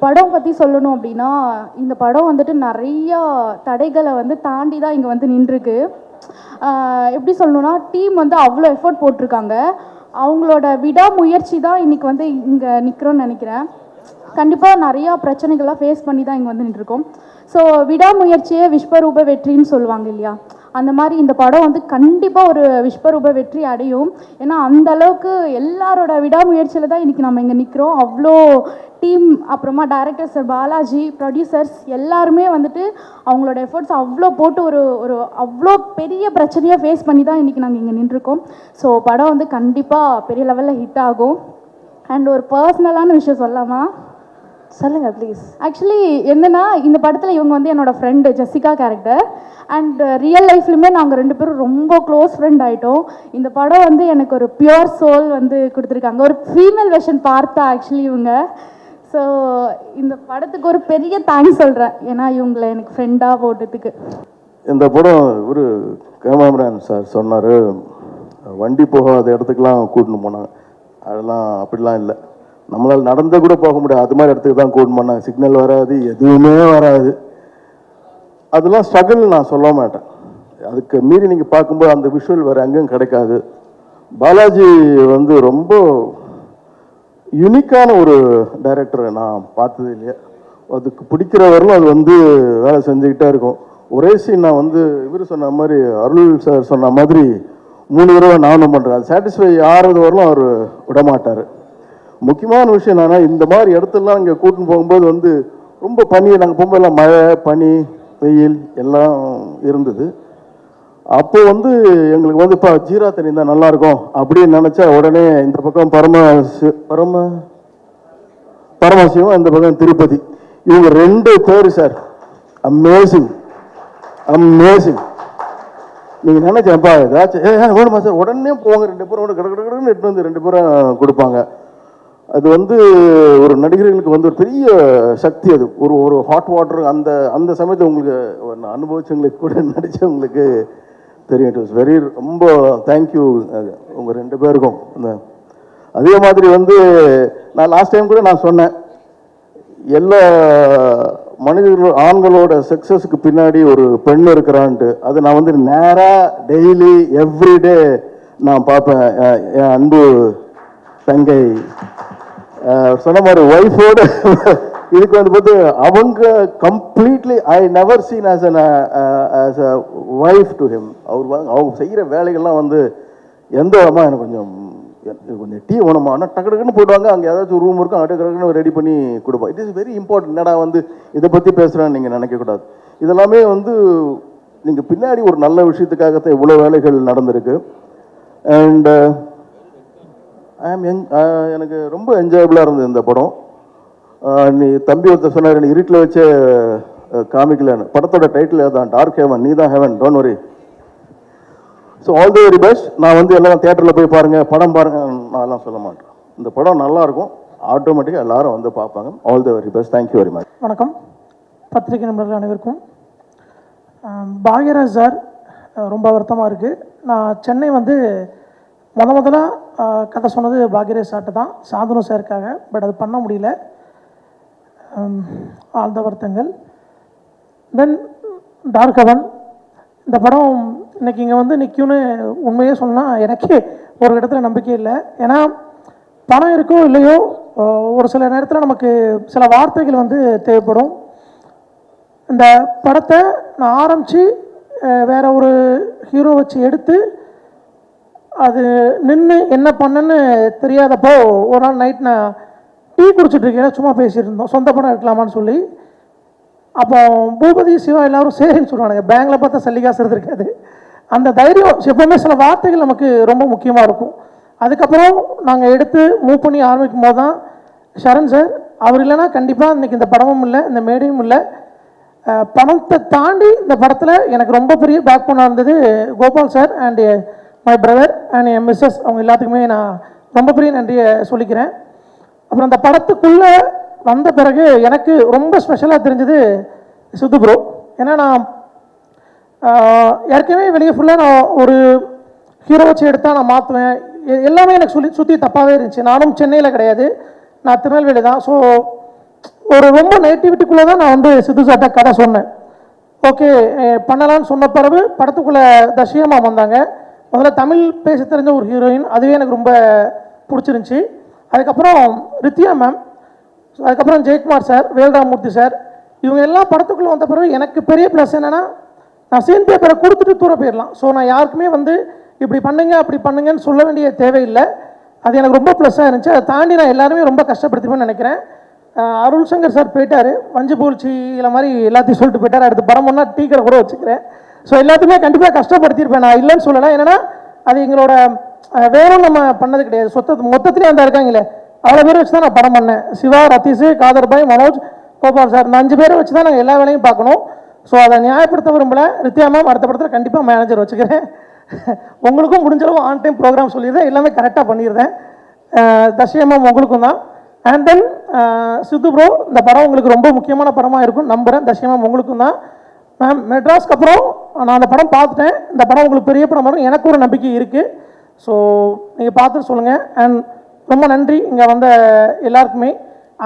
படம் பற்றி சொல்லணும் அப்படின்னா, இந்த படம் வந்துட்டு நிறையா தடைகளை வந்து தாண்டி தான் இங்கே வந்து நின்றுருக்கு. எப்படி சொல்லணுன்னா, டீம் வந்து அவ்வளோ எஃபோர்ட் போட்டிருக்காங்க. அவங்களோட விடாமுயற்சி தான் இன்றைக்கி வந்து இங்கே நிற்கிறோன்னு நினைக்கிறேன். கண்டிப்பாக நிறையா பிரச்சனைகள்லாம் ஃபேஸ் பண்ணி தான் இங்கே வந்து நின்றுருக்கோம். ஸோ விடாமுயற்சியே விஸ்வரூப வெற்றின்னு சொல்லுவாங்க இல்லையா, அந்த மாதிரி இந்த படம் வந்து கண்டிப்பாக ஒரு விஸ்வரூப வெற்றி அடையும். ஏன்னா அந்த அளவுக்கு எல்லாரோட விடாமுயற்சியில் தான் இன்றைக்கி நம்ம இங்கே நிற்கிறோம். அவ்வளோ டீம், அப்புறமா டைரக்டர் சார் பாலாஜி, ப்ரொடியூசர்ஸ் எல்லாருமே வந்துட்டு அவங்களோட எஃபர்ட்ஸ் அவ்வளோ போட்டு ஒரு அவ்வளோ பெரிய பிரச்சனையாக ஃபேஸ் பண்ணி தான் இன்றைக்கி நாங்கள் இங்கே நின்றுருக்கோம். ஸோ படம் வந்து கண்டிப்பாக பெரிய லெவலில் ஹிட் ஆகும். அண்ட் ஒரு பர்சனலான விஷயம் சொல்லாமா? சொல்லுங்கள் ப்ளீஸ். ஆக்சுவலி என்னென்னா, இந்த படத்தில் இவங்க வந்து என்னோடய friend Jessica character. And real லைஃப்லையுமே நாங்கள் 2 பேரும் ரொம்ப க்ளோஸ் ஃப்ரெண்ட் ஆகிட்டோம். இந்த படம் வந்து எனக்கு ஒரு பியூர் சோல் வந்து கொடுத்துருக்காங்க. ஒரு ஃபீமேல் வெர்ஷன் பார்த்தா ஆக்சுவலி இவங்க. ஸோ இந்த படத்துக்கு ஒரு பெரிய தேங்க்ஸ் சொல்கிறேன், ஏன்னா இவங்களை எனக்கு ஃப்ரெண்டாக போட்டதுக்கு. இந்த படம் ஒரு கேமராமேன் சார் சொன்னார், வண்டி போகாத இடத்துக்கெலாம் கூட்டின்னு போனாங்க. அதெல்லாம் அப்படிலாம் இல்லை, நம்மளால் நடந்து கூட போக முடியாது, அது மாதிரி இடத்துக்கு தான் கூட்டின்னு போனாங்க. சிக்னல் வராது, எதுவுமே வராது. அதெல்லாம் ஸ்ட்ரகிள் நான் சொல்ல மாட்டேன். அதுக்கு மீறி நீங்கள் பார்க்கும்போது அந்த விஷுவல் வேறு எங்கேயும் கிடைக்காது. பாலாஜி வந்து ரொம்ப யூனிக்கான ஒரு டைரக்டரை நான் பார்த்தது இல்லையா. அதுக்கு பிடிக்கிற வரலும் அது வந்து வேலை செஞ்சுக்கிட்டே இருக்கும். ஒரே சீன் நான் வந்து இவர் சொன்ன மாதிரி, அருள் சார் சொன்ன மாதிரி 3 தடவை நானும் பண்ணுறேன். அது சாட்டிஸ்ஃபை ஆகிறது வரலும் அவர் விடமாட்டார். முக்கியமான விஷயம் என்னன்னா, இந்த மாதிரி இடத்துலலாம் இங்கே கூட்டின்னு போகும்போது வந்து ரொம்ப பனி, நாங்கள் போகும்போதெல்லாம் மழை, பனி, வெயில் எல்லாம் இருந்தது. அப்போ வந்து எங்களுக்கு வந்து இப்போ ஜீரா தண்ணி தான் நல்லாயிருக்கும் அப்படின்னு நினச்சா, உடனே இந்த பக்கம் பரமசிவம், இந்த பக்கம் திருப்பதி, இவங்க 2 பேர் சார் அமேசிங். நீங்கள் நினைச்சேன்ப்பா ஏதாச்சும் வேணுமா சார், உடனே போங்க 2 பேரும் கடற்கடன்னு எட்டு வந்து 2 பேரும் கொடுப்பாங்க. அது வந்து ஒரு நடிகர்களுக்கு வந்து ஒரு பெரிய சக்தி. அது ஒரு ஹாட் வாட்டர் அந்த சமயத்தை உங்களுக்கு அனுபவிச்சவங்களுக்கு கூட நடித்தவங்களுக்கு தெரியும். இட் வாஸ் வெரி ரொம்ப தேங்க்யூ உங்கள் 2 பேருக்கும். அதே மாதிரி வந்து நான் லாஸ்ட் டைம் கூட நான் சொன்னேன், எல்லா மனிதர்கள் ஆண்களோட சக்ஸஸுக்கு பின்னாடி ஒரு பெண் இருக்கிறான்ட்டு. அது நான் வந்து நேராக டெய்லி எவ்ரிடே நான் பார்ப்பேன். என் அன்பு தங்கை சொன்ன மாதிரி ஒய்ஃபோட இதுக்கு வந்து பார்த்து அவங்க completely I never seen as a wife to him. அவங்க செய்கிற வேலைகள்லாம் வந்து எந்த விதமாக எனக்கு கொஞ்சம் டீ வேணுமா, ஆனால் டக்கு டக்குன்னு போயிடுவாங்க. அங்கே ஏதாச்சும் ரூம் இருக்கும், டக்குன்னு ரெடி பண்ணி கொடுப்போம். It is very important. என்னடா வந்து இதை பற்றி பேசுகிறேன்னு நீங்கள் நினைக்கக்கூடாது. இதெல்லாமே வந்து நீங்கள் பின்னாடி ஒரு நல்ல விஷயத்துக்காகத்தான் இவ்வளோ வேலைகள் நடந்திருக்கு. அண்ட் எனக்கு ரொம்ப என்ஜாயபுளாக இருந்தது இந்த படம். நீ தம்பி ஒருத்தர் சொன்னார், நீ இருட்டில் வச்ச காமிக்கலன்னு. படத்தோட டைட்டில் தான் டார்க் ஹெவன், நீ தான் heaven, don't worry. So all the very best. நான் வந்து எல்லாம் தியேட்டரில் போய் பாருங்கள், படம் பாருங்கள் நான் எல்லாம் சொல்ல மாட்டேன். இந்த படம் நல்லாயிருக்கும், ஆட்டோமேட்டிக்காக எல்லாரும் வந்து பார்ப்பாங்க. All the very best. Thank you very much. வணக்கம் பத்திரிகை நண்பர்கள் அனைவருக்கும். பாக்யராஜ் சார் ரொம்ப வருத்தமாக இருக்குது. நான் சென்னை வந்து முதல்ல கதை சொன்னது பாக்யராஜ் சார்ட்டு தான், சாந்தனு சாருக்காக. பட் அது பண்ண முடியல, ஆழ்ந்த வருத்தங்கள். தென் டார்க் ஹெவன் இந்த படம் இன்னைக்கு இங்கே வந்து நிற்கும்னு உண்மையே சொன்னால் எனக்கே ஒரு இடத்துல நம்பிக்கை இல்லை. ஏன்னா பணம் இருக்கோ இல்லையோ ஒரு சில நேரத்தில் நமக்கு சில வார்த்தைகள் வந்து தேவைப்படும். இந்த படத்தை நான் ஆரம்பித்து வேற ஒரு ஹீரோ வச்சு எடுத்து அது நின்று என்ன பண்ணேன்னு தெரியாதப்போ ஒரு நாள் நைட் நான் டீ குடிச்சிட்ருக்கேன், சும்மா பேசிகிட்டு இருந்தோம் சொந்த படம் எடுக்கலாமான்னு சொல்லி. அப்போ பூபதி சிவா எல்லாரும் சரின்னு சொல்லுவானுங்க. பேங்கில் பார்த்தா சல்லிகாசு இருந்திருக்காது. அந்த தைரியம் எப்பவுமே சில வார்த்தைகள் நமக்கு ரொம்ப முக்கியமாக இருக்கும். அதுக்கப்புறம் நாங்கள் எடுத்து மூவ் பண்ணி ஆரம்பிக்கும் போது தான் சரண் சார் அவர் இல்லைன்னா கண்டிப்பாக இன்றைக்கி இந்த படமும் இல்லை, இந்த மேடையும் இல்லை. பணத்தை தாண்டி இந்த படத்தில் எனக்கு ரொம்ப பெரிய பேக் போனாக இருந்தது Gopal sir and my brother and என் மிஸ்ஸஸ், அவங்க எல்லாத்துக்குமே நான் ரொம்ப பெரிய நன்றியை சொல்லிக்கிறேன். அப்புறம் அந்த படத்துக்குள்ளே வந்த பிறகு எனக்கு ரொம்ப ஸ்பெஷலாக தெரிஞ்சது சித்து ப்ரோ. ஏன்னா நான் ஏற்கனவே வெளியே ஃபுல்லாக நான் ஒரு ஹீரோ வச்சு எடுத்தால் நான் மாற்றுவேன், எல்லாமே எனக்கு சுற்றி தப்பாகவே இருந்துச்சு. நானும் சென்னையில் கிடையாது, நான் திருநெல்வேலி தான். ஸோ ஒரு ரொம்ப நெகட்டிவிட்டிக்குள்ளே தான் நான் வந்து சித்து சார்ட்ட கதை சொன்னேன். ஓகே பண்ணலான்னு சொன்ன பிறகு படத்துக்குள்ளே தஷியம்மா வந்தாங்க. முதல்ல தமிழ் பேச தெரிஞ்ச ஒரு ஹீரோயின், அதுவே எனக்கு ரொம்ப பிடிச்சிருந்துச்சி. அதுக்கப்புறம் ரித்தியா மேம், அதுக்கப்புறம் ஜெயக்குமார் சார், வேல்ராமூர்த்தி சார், இவங்க எல்லாம் படத்துக்குள்ளே வந்த பிறகு எனக்கு பெரிய ப்ளஸ் என்னென்னா நான் சீன் பேப்பரை கொடுத்துட்டு தூர போயிடலாம். ஸோ நான் யாருக்குமே வந்து இப்படி பண்ணுங்க அப்படி பண்ணுங்கன்னு சொல்ல வேண்டிய தேவையில்லை. அது எனக்கு ரொம்ப ப்ளஸ்ஸாக இருந்துச்சு. அதை தாண்டி நான் எல்லாருமே ரொம்ப கஷ்டப்படுத்திப்பேன்னு நினைக்கிறேன். அருள் சங்கர் சார் போயிட்டார், வஞ்சி பூழ்ச்சி இல்லை மாதிரி எல்லாத்தையும் சொல்லிட்டு போயிட்டார். அடுத்து படம் ஒன்றா டீ கடை கூட வச்சுக்கிறேன். ஸோ எல்லாத்தையுமே கண்டிப்பாக கஷ்டப்படுத்தியிருப்பேன், நான் இல்லைன்னு சொல்லலை. என்னென்னா அது எங்களோட வேறும் நம்ம பண்ணது கிடையாது. மொத்தத்துலேயே அந்த இருக்காங்களே அவ்வளோ பேரை வச்சு தான் நான் படம் பண்ணேன். சிவா, ரத்தீஷ், காதர் பாய், மனோஜ், கோபால் சார், இந்த 5 பேரை வச்சு தான் நாங்கள் எல்லா வேலையும் பார்க்கணும். ஸோ அதை நியாயப்படுத்த விரும்பலை. ரித்தியா மேம் அடுத்த படத்தில் கண்டிப்பாக மேனேஜர் வச்சுக்கிறேன். உங்களுக்கும் முடிஞ்சளவு ஆன் டைம் ப்ரோக்ராம் சொல்லிடுறேன், எல்லாமே கரெக்டாக பண்ணிடுறேன். தஷியா மேம் உங்களுக்கும் தான். அண்ட் தென் சித்து ப்ரோ, இந்த படம் உங்களுக்கு ரொம்ப முக்கியமான படமாக இருக்கும் நம்புகிறேன். தஷியா மேம் உங்களுக்கும் தான். மேம் மெட்ராஸ்க்கு அப்புறம் நான் அந்த படம் பார்த்துட்டேன். இந்த படம் உங்களுக்கு பெரிய படம் வரும் எனக்கு ஒரு நம்பிக்கை இருக்குது. ஸோ நீங்கள் பார்த்துட்டு சொல்லுங்கள். அண்ட் ரொம்ப நன்றி இங்கே வந்த எல்லாருக்குமே.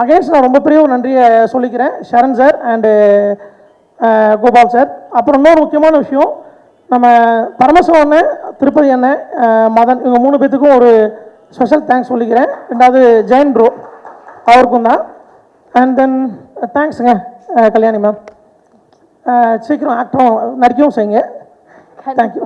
அகைன்ஸ்ட் நான் ரொம்ப பெரிய ஒரு நன்றியை சொல்லிக்கிறேன் சரண் சார் அண்டு கோபால் சார். அப்புறம் இன்னொரு முக்கியமான விஷயம், நம்ம பரமசிவம் அண்ணன், திருப்பதி அண்ணன், மதன், இவங்க 3 பேத்துக்கும் ஒரு ஸ்பெஷல் தேங்க்ஸ் சொல்லிக்கிறேன். ரெண்டாவது ஜெயின் ப்ரோ அவருக்கும் தான். அண்ட் தென் தேங்க்ஸுங்க கல்யாணி மேம். சீக்கிரம் ஆக்டரும் நடிக்கவும் செய்யுங்க. தேங்க்யூ.